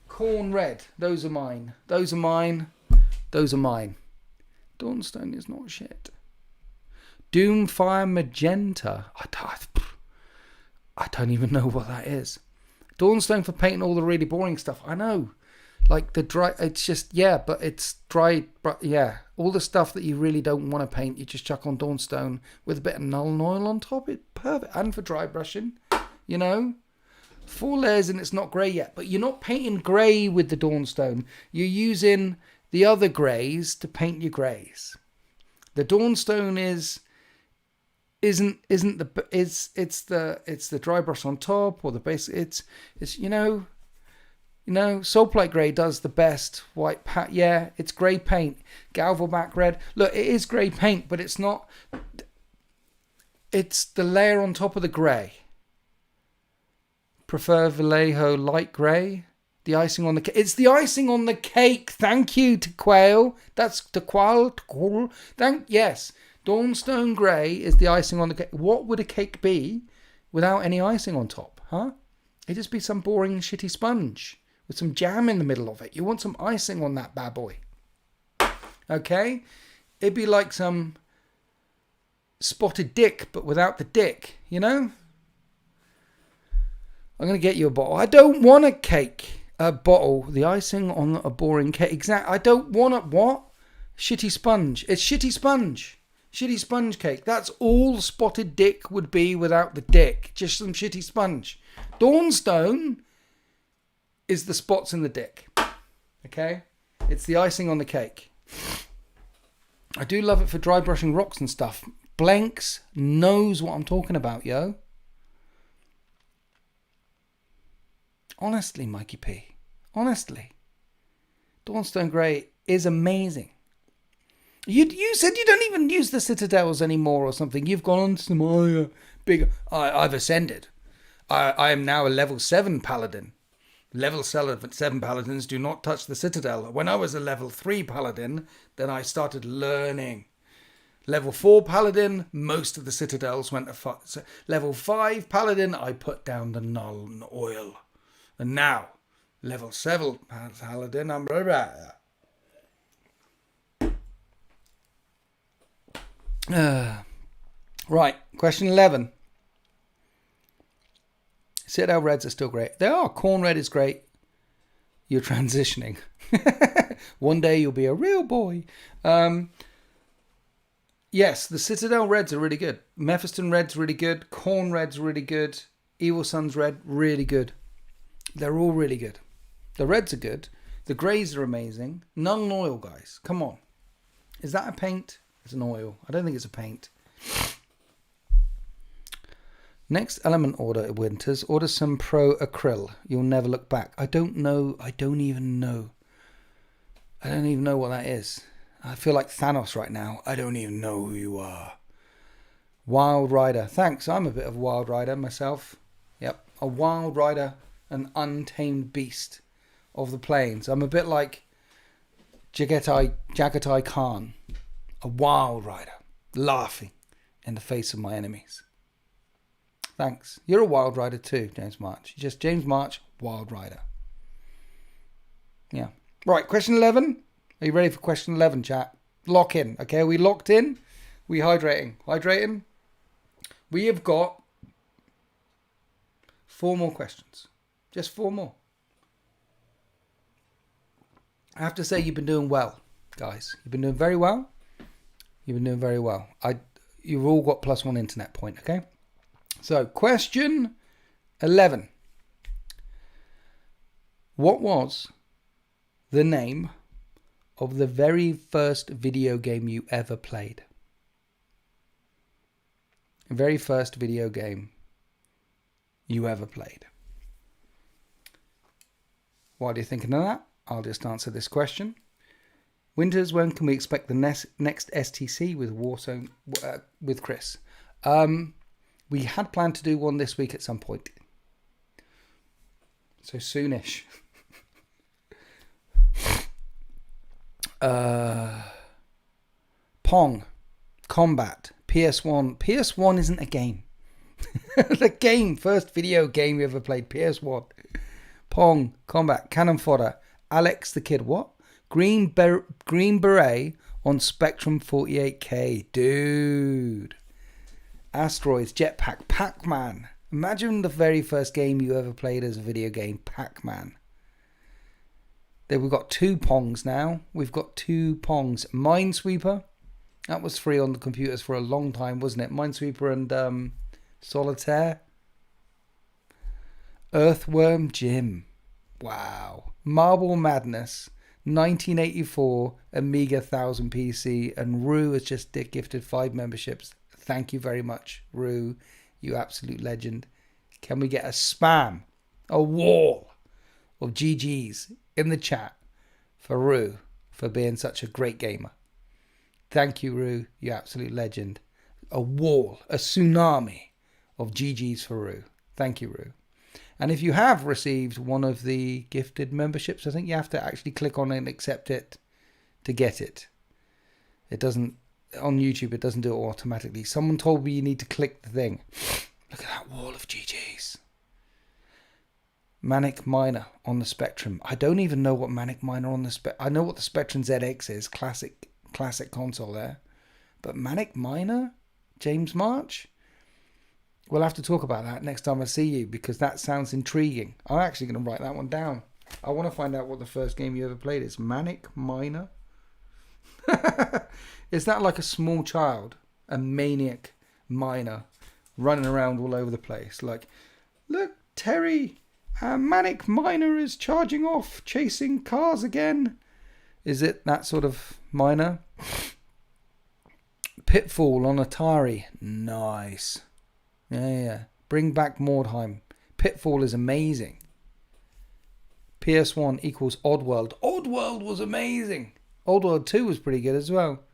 Corn Red. Those are mine. Those are mine. Those are mine. Dawnstone is not shit. Doomfire Magenta. I don't even know what that is. Dawnstone for painting all the really boring stuff. I know. Like the dry, it's just, yeah, but it's dry, but yeah. All the stuff that you really don't want to paint, you just chuck on Dawnstone with a bit of Nuln Oil on top. It's perfect. And for dry brushing, you know. 4 layers and it's not grey yet. But you're not painting grey with the Dawnstone. You're using the other greys to paint your greys. The Dawnstone isn't the it's the dry brush on top or the base. It's you know Soulblight Grey does the best white pat. Yeah, it's grey paint. Galvoback Red. Look, it is grey paint, but it's not. It's the layer on top of the grey. Prefer Vallejo light grey. The icing on the cake. It's the icing on the cake. Thank you to Quail. That's to Quail. Yes. Dawnstone Grey is the icing on the cake. What would a cake be without any icing on top? Huh? It'd just be some boring shitty sponge with some jam in the middle of it. You want some icing on that bad boy. Okay? It'd be like some spotted dick, but without the dick, you know? I'm going to get you a bottle. I don't want a cake. A bottle. The icing on a boring cake. Exactly. I don't want a what? Shitty sponge. It's shitty sponge. Shitty sponge cake. That's all spotted dick would be without the dick. Just some shitty sponge. Dawnstone is the spots in the dick. Okay? It's the icing on the cake. I do love it for dry brushing rocks and stuff. Blanks knows what I'm talking about, yo. Honestly, Mikey P. Honestly. Dawnstone Grey is amazing. You said you don't even use the Citadels anymore or something. You've gone on to some bigger... I've ascended. I am now a level 7 paladin. Level 7 paladins do not touch the Citadel. When I was a level 3 paladin, then I started learning. Level 4 paladin, most of the Citadels went to... Level 5 paladin, I put down the null and oil. And now, level 7 paladin, I'm... Right, question 11. Citadel Reds are still great. They are. Corn Red is great. You're transitioning. One day you'll be a real boy. Yes, the Citadel Reds are really good. Mephiston Red's really good. Corn Red's really good. Evil Sun's Red, really good. They're all really good. The Reds are good. The Greys are amazing. Null and oil, guys. Come on. Is that a paint? It's an oil. I don't think it's a paint. Next element order, Winters. Order some Pro Acryl. You'll never look back. I don't know. I don't even know. I don't even know what that is. I feel like Thanos right now. I don't even know who you are. Wild Rider. Thanks. I'm a bit of a Wild Rider myself. Yep. A Wild Rider. An untamed beast of the plains. I'm a bit like Jagatai Khan. A Wild Rider. Laughing in the face of my enemies. Thanks. You're a Wild Rider too, James March. Just James March, Wild Rider. Yeah. Right, question 11. Are you ready for question 11, chat? Lock in. Okay, are we locked in? We hydrating. Hydrating? We have got 4 more questions. Just 4 more. I have to say you've been doing well, guys. You've been doing very well. You've been doing very well. You've all got +1 internet point, okay? So, question 11. What was the name of the very first video game you ever played? The very first video game you ever played. While you're thinking of that, I'll just answer this question. Winters, when can we expect the next STC with Warzone with Chris? We had planned to do one this week at some point. So soonish. Pong. Combat. PS1. PS1 isn't a game. The game. First video game you ever played. PS1. Pong. Combat. Cannon Fodder. Alex the Kid. What? Green Beret on Spectrum 48K. Dude. Asteroids. Jetpack. Pac-Man. Imagine the very first game you ever played as a video game. Pac-Man. Then we've got 2 Pongs now. We've got 2 Pongs. Minesweeper. That was free on the computers for a long time, wasn't it? Minesweeper and Solitaire. Earthworm Jim. Wow. Marble Madness. 1984 Amiga 1000 PC. And Rue has just gifted 5 memberships. Thank you very much, Rue. You absolute legend. Can we get a spam? A wall of GGs in the chat for Rue for being such a great gamer. Thank you, Rue. You absolute legend. A wall, a tsunami of GGs for Rue. Thank you, Rue. And if you have received one of the gifted memberships, I think you have to actually click on it and accept it to get it. It doesn't, on YouTube, it doesn't do it automatically. Someone told me you need to click the thing. Look at that wall of GGs. Manic Miner on the Spectrum. I don't even know what Manic Miner on the Spectrum. I know what the Spectrum ZX is. Classic console there. But Manic Miner? James March? We'll have to talk about that next time I see you, because that sounds intriguing. I'm actually going to write that one down. I want to find out what the first game you ever played is. Manic Miner? Is that like a small child? A maniac miner running around all over the place? Like, look, Terry, Manic Miner is charging off, chasing cars again. Is it that sort of miner? Pitfall on Atari. Nice. Yeah. Bring back Mordheim. Pitfall is amazing. PS1 equals Oddworld. Oddworld was amazing. Oddworld 2 was pretty good as well.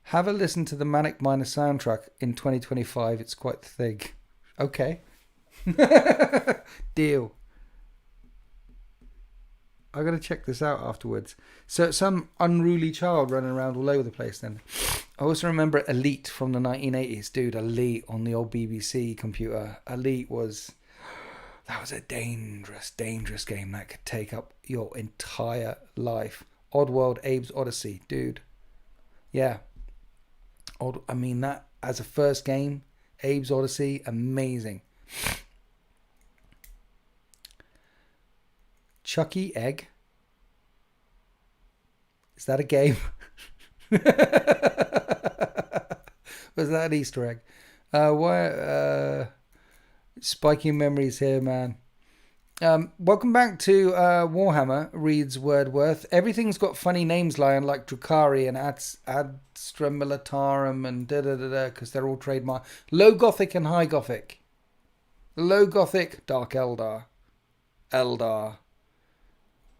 Have a listen to the Manic Miner soundtrack in 2025. It's quite thick. Okay. Deal. I got to check this out afterwards. So it's some unruly child running around all over the place then. I also remember Elite from the 1980s. Dude, Elite on the old BBC computer. Elite was... That was a dangerous, dangerous game that could take up your entire life. Oddworld, Abe's Odyssey. Dude. Yeah. I mean, that as a first game, Abe's Odyssey, amazing. Chucky Egg. Is that a game? Was that an Easter egg? Spiking memories here, man. Welcome back to Warhammer, reads Wordworth. Everything's got funny names, Lion, like Drukhari and Adstra Militarum and da-da-da-da, because they're all trademark. Low Gothic and High Gothic. Low Gothic, Dark Eldar,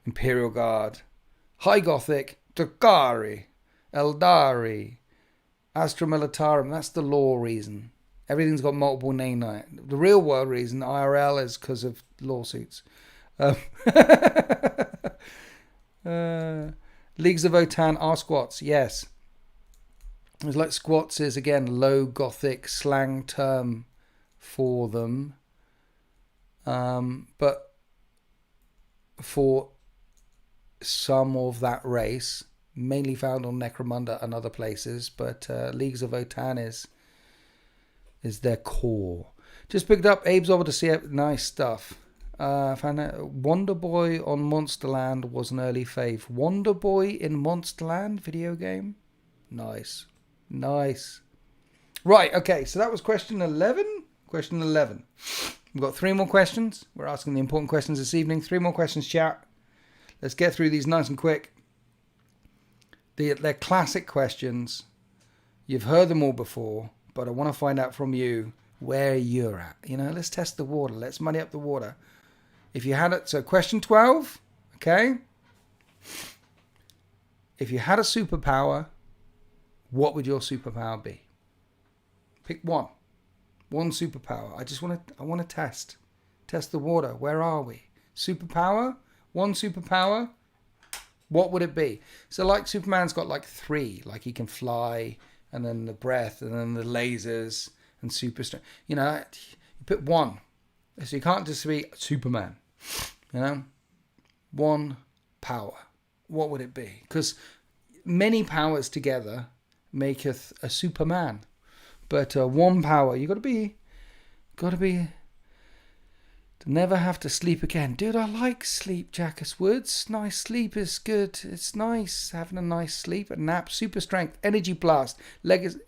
Imperial Guard. High Gothic, Drukhari, Eldari, Astra Militarum. That's the law reason. Everything's got multiple names on it. The real world reason, IRL, is because of lawsuits. Leagues of Votan are squats, yes. It's like squats is, again, low Gothic slang term for them. But for some of that race, mainly found on Necromunda and other places, but Leagues of Votan is their core. Just picked up Abe's Odyssey. Nice stuff. Found out Wonder Boy on Monsterland was an early fave. Wonder Boy in Monsterland video game. Nice. Right, okay, so that was question 11. Question 11. We've got 3 more questions. We're asking the important questions this evening. 3 more questions, chat. Let's get through these nice and quick. They're classic questions. You've heard them all before, but I want to find out from you where you're at. You know, let's test the water. Let's muddy up the water. If you had it, so question 12, okay? If you had a superpower, what would your superpower be? Pick one. One superpower. I want to test the water. Where are we? Superpower? One superpower? What would it be? So like Superman's got like 3, like he can fly, and then the breath, and then the lasers, and super strength. You know, you pick one. So you can't just be Superman. You know? One power. What would it be? Because many powers together maketh a Superman. But one power, you got to be, to never have to sleep again. Dude, I like sleep, Jackus Woods. Nice sleep is good. It's nice having a nice sleep, a nap, super strength, energy blast, legacy,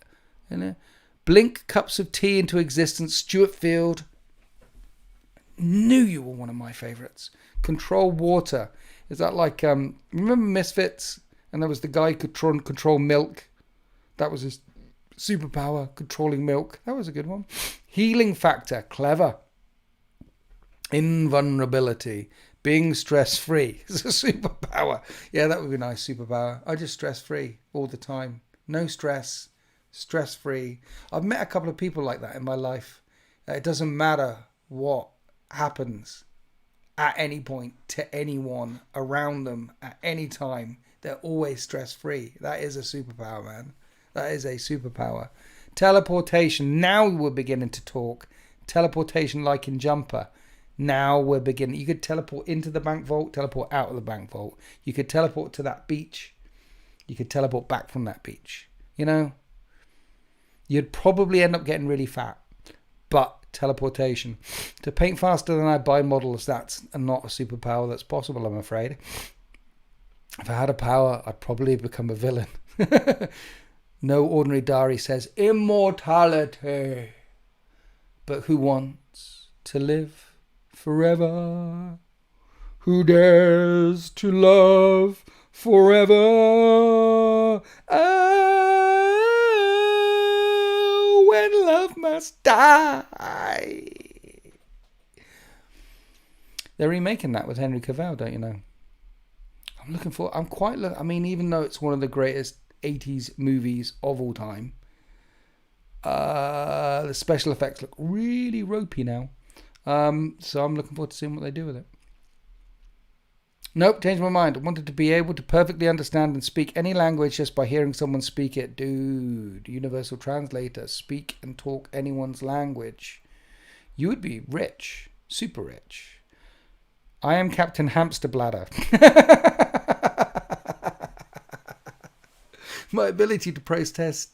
you know, blink cups of tea into existence. Stuart Field. Knew you were one of my favorites. Control water. Is that like, remember Misfits? And there was the guy who could control milk. That was his superpower, controlling milk. That was a good one. Healing factor, clever. Invulnerability, being stress-free is a superpower. Yeah, that would be a nice superpower. I just stress-free all the time. No stress, stress-free. I've met a couple of people like that in my life. It doesn't matter what happens at any point to anyone around them at any time. They're always stress-free. That is a superpower, man. That is a superpower. Teleportation. Now we're beginning to talk. Teleportation like in Jumper. Now we're beginning. You could teleport into the bank vault, teleport out of the bank vault. You could teleport to that beach. You could teleport back from that beach. You know? You'd probably end up getting really fat. But teleportation. To paint faster than I buy models, that's not a superpower that's possible, I'm afraid. If I had a power, I'd probably become a villain. No Ordinary Diary says immortality. But who wants to live forever? Who dares to love forever? Oh, when love must die. They're remaking that with Henry Cavill, don't you know? I mean, even though it's one of the greatest 80s movies of all time, the special effects look really ropey now. So I'm looking forward to seeing what they do with it. Nope, changed my mind. I wanted to be able to perfectly understand and speak any language just by hearing someone speak it. Dude, universal translator, speak and talk anyone's language. You would be rich, super rich. I am Captain Hamster Bladder. My ability to process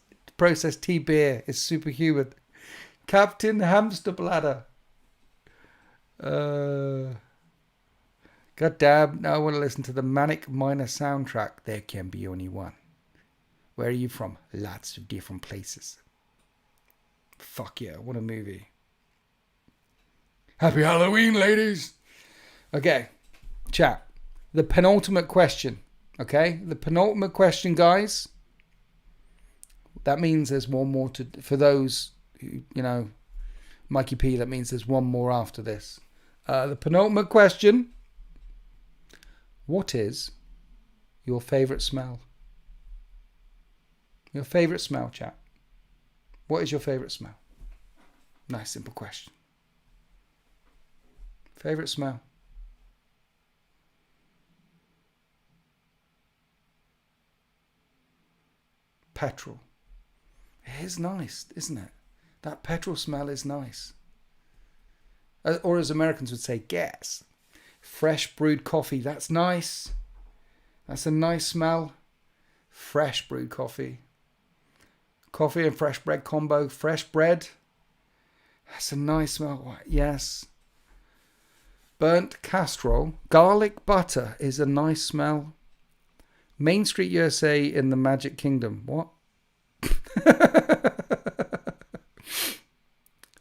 tea beer is superhuman. Captain Hamster Bladder. God damn, now I want to listen to the Manic Miner soundtrack. There can be only one. Where are you from? Lots of different places. Fuck yeah, what a movie. Happy Halloween, ladies. Okay, chat. The penultimate question. Okay, the penultimate question, guys. That means there's one more for those who, you know, Mikey P, that means there's one more after this. The penultimate question. What is your favourite smell? Your favourite smell, chat. What is your favourite smell? Nice, simple question. Favourite smell? Petrol. It is nice, isn't it? That petrol smell is nice. Or as Americans would say, gas. Fresh brewed coffee, that's nice. That's a nice smell. Fresh brewed coffee. Coffee and fresh bread combo. Fresh bread. That's a nice smell. Yes. Burnt castrol. Garlic butter is a nice smell. Main Street USA in the Magic Kingdom. What?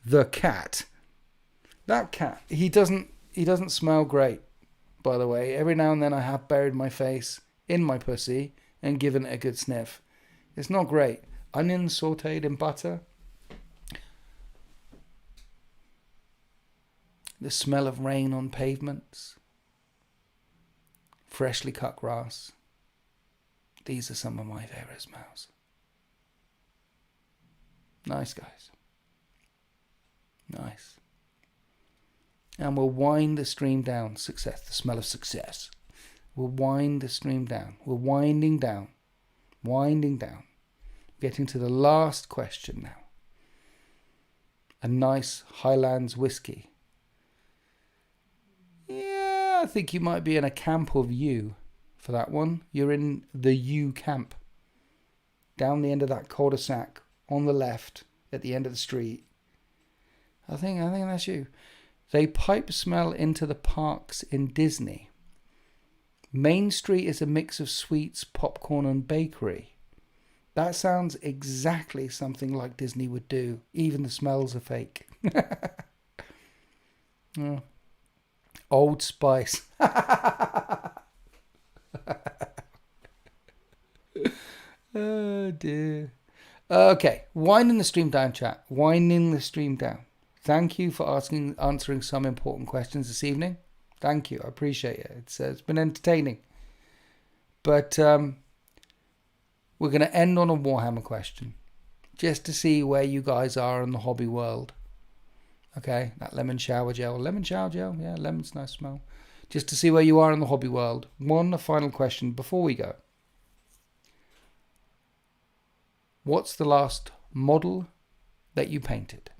The cat. That cat. He doesn't smell great, by the way. Every now and then I have buried my face in my pussy and given it a good sniff. It's not great. Onions sauteed in butter. The smell of rain on pavements. Freshly cut grass. These are some of my favourite smells. Nice, guys. Nice. And we'll wind the stream down. Success. The smell of success. We'll wind the stream down. We're winding down. Winding down. Getting to the last question now. A nice Highlands whiskey. Yeah, I think you might be in a camp of U for that one. You're in the U camp. Down the end of that cul-de-sac. On the left. At the end of the street. I think that's you. They pipe smell into the parks in Disney. Main Street is a mix of sweets, popcorn and bakery. That sounds exactly something like Disney would do. Even the smells are fake. Oh. Old Spice. Oh dear. Okay, winding the stream down, chat. Winding the stream down. Thank you for answering some important questions this evening. Thank you. I appreciate it. It's been entertaining. But we're going to end on a Warhammer question. Just to see where you guys are in the hobby world. Okay, that lemon shower gel. Lemon shower gel, yeah, lemon's nice smell. Just to see where you are in the hobby world. One final question before we go. What's the last model that you painted?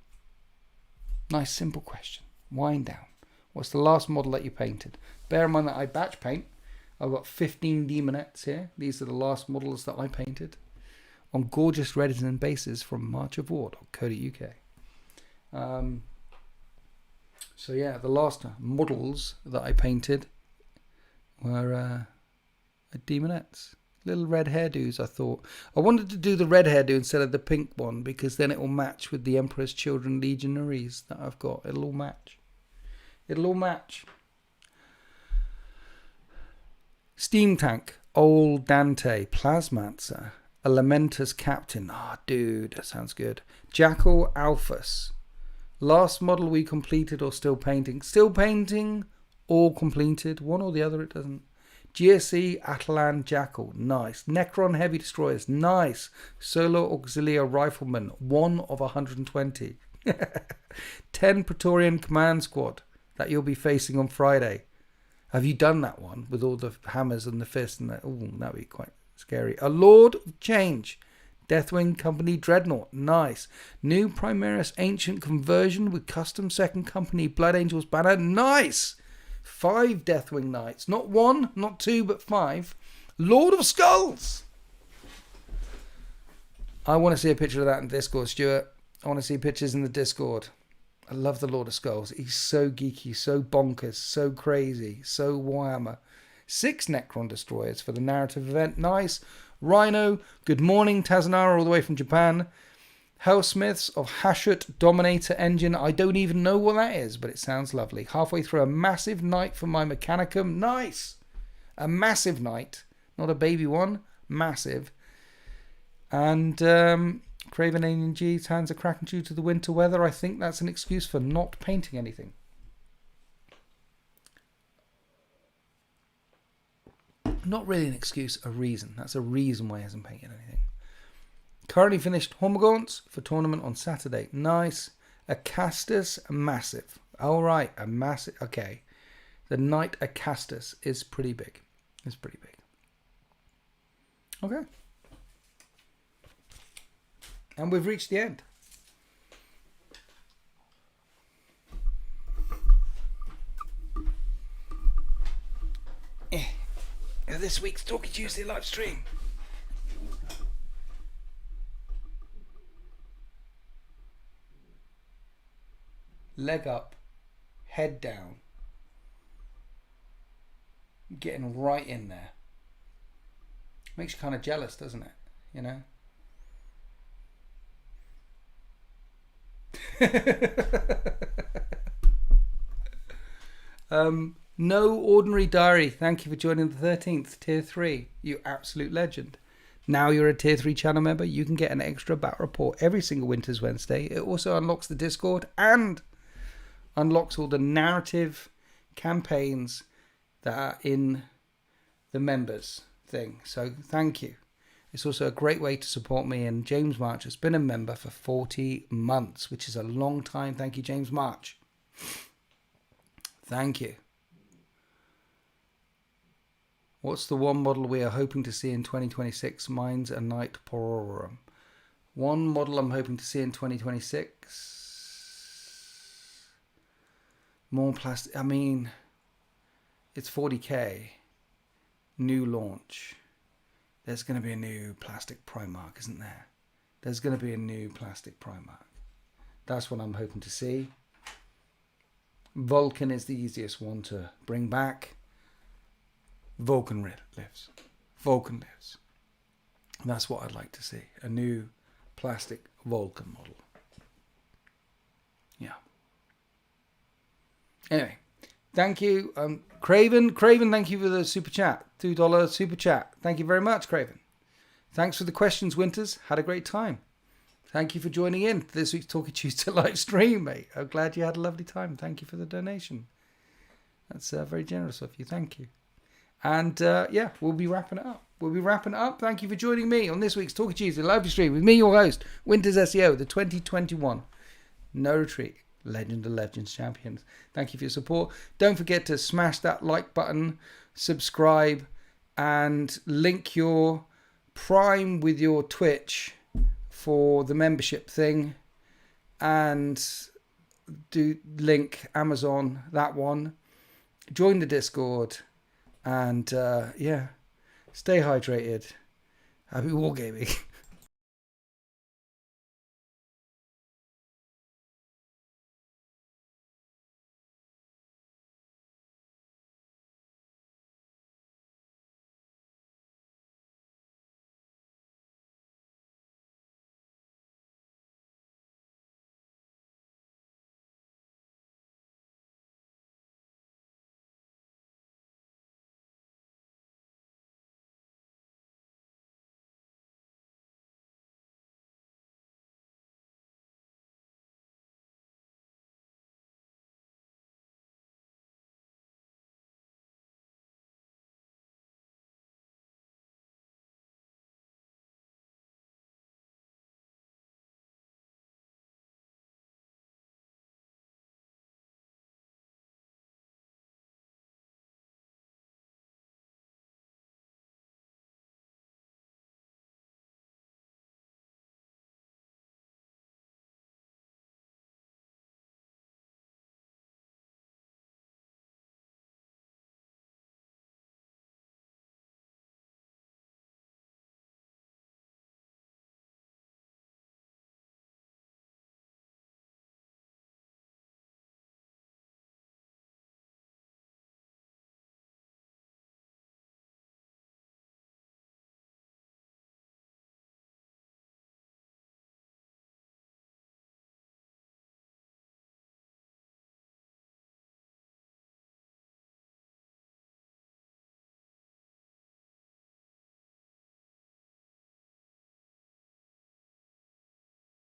Nice simple question. Wind down. What's the last model that you painted? Bear in mind that I batch paint. I've got 15 demonettes here. These are the last models that I painted on gorgeous resin bases from marchofwar.co.uk. So yeah, the last models that I painted were demonettes. Little red hairdos, I thought. I wanted to do the red hairdo instead of the pink one because then it will match with the Emperor's Children Legionaries that I've got. It'll all match. It'll all match. Steam Tank, Old Dante, Plasmancer, a Lamentus Captain. Ah, dude, that sounds good. Jackal Alphas. Last model we completed or still painting? Still painting or completed. One or the other, it doesn't. GSE Atalan Jackal, nice. Necron Heavy Destroyers, nice. Solo Auxilia Rifleman, 1 of 120. 10 Praetorian Command Squad that you'll be facing on Friday. Have you done that one with all the hammers and the fists and that? Oh, that'd be quite scary. A Lord of Change. Deathwing Company Dreadnought, nice. New Primaris Ancient Conversion with custom Second Company Blood Angels banner, nice. 5 Deathwing Knights, not 1, not 2, but 5. Lord of Skulls. I want to see a picture of that in Discord, Stuart. I want to see pictures in the Discord. I love the Lord of Skulls. He's so geeky, so bonkers, so crazy, so Warhammer. 6 Necron Destroyers for the narrative event, nice. Rhino, good morning, Tazanara, all the way from Japan. Hellsmiths of Hashut Dominator Engine. I don't even know what that is, but it sounds lovely. Halfway through a massive knight for my Mechanicum. Nice! A massive knight. Not a baby one. Massive. And Craven Alien G's hands are cracking due to the winter weather. I think that's an excuse for not painting anything. Not really an excuse, a reason. That's a reason why he hasn't painted anything. Currently finished Hormagaunts for tournament on Saturday. Nice. Acastus Massive. Alright, a massive. Okay. The Knight Acastus is pretty big. It's pretty big. Okay. And we've reached the end. This week's Talkie Tuesday live stream. Leg up, head down. Getting right in there. Makes you kind of jealous, doesn't it? You know? No Ordinary Diary. Thank you for joining the 13th, Tier 3. You absolute legend. Now you're a Tier 3 channel member, you can get an extra battle report every single Winter's Wednesday. It also unlocks the Discord and unlocks all the narrative campaigns that are in the members thing. So thank you. It's also a great way to support me, and James March has been a member for 40 months, which is a long time. Thank you, James March. Thank you. What's the one model we are hoping to see in 2026? Mine's a Knight Pororum. One model I'm hoping to see in 2026. More plastic. I mean, it's 40k. New launch. There's going to be a new plastic Primarch, isn't there? There's going to be a new plastic Primarch. That's what I'm hoping to see. Vulcan is the easiest one to bring back. Vulcan lives. Vulcan lives. And that's what I'd like to see. A new plastic Vulcan model. Yeah. Anyway, thank you. Craven, thank you for the super chat. $2 super chat. Thank you very much, Craven. Thanks for the questions, Winters. Had a great time. Thank you for joining in to this week's Talkie Tuesday live stream, mate. I'm glad you had a lovely time. Thank you for the donation. That's very generous of you. Thank you. And yeah, we'll be wrapping it up. Thank you for joining me on this week's Talkie Tuesday live stream with me, your host, Winters SEO, the 2021 No Retreat Legend of Legends champions. Thank you for your support. Don't forget to smash that like button, subscribe, and link your Prime with your Twitch for the membership thing, and do link Amazon, that one. Join the Discord, and yeah, stay hydrated. Happy wargaming.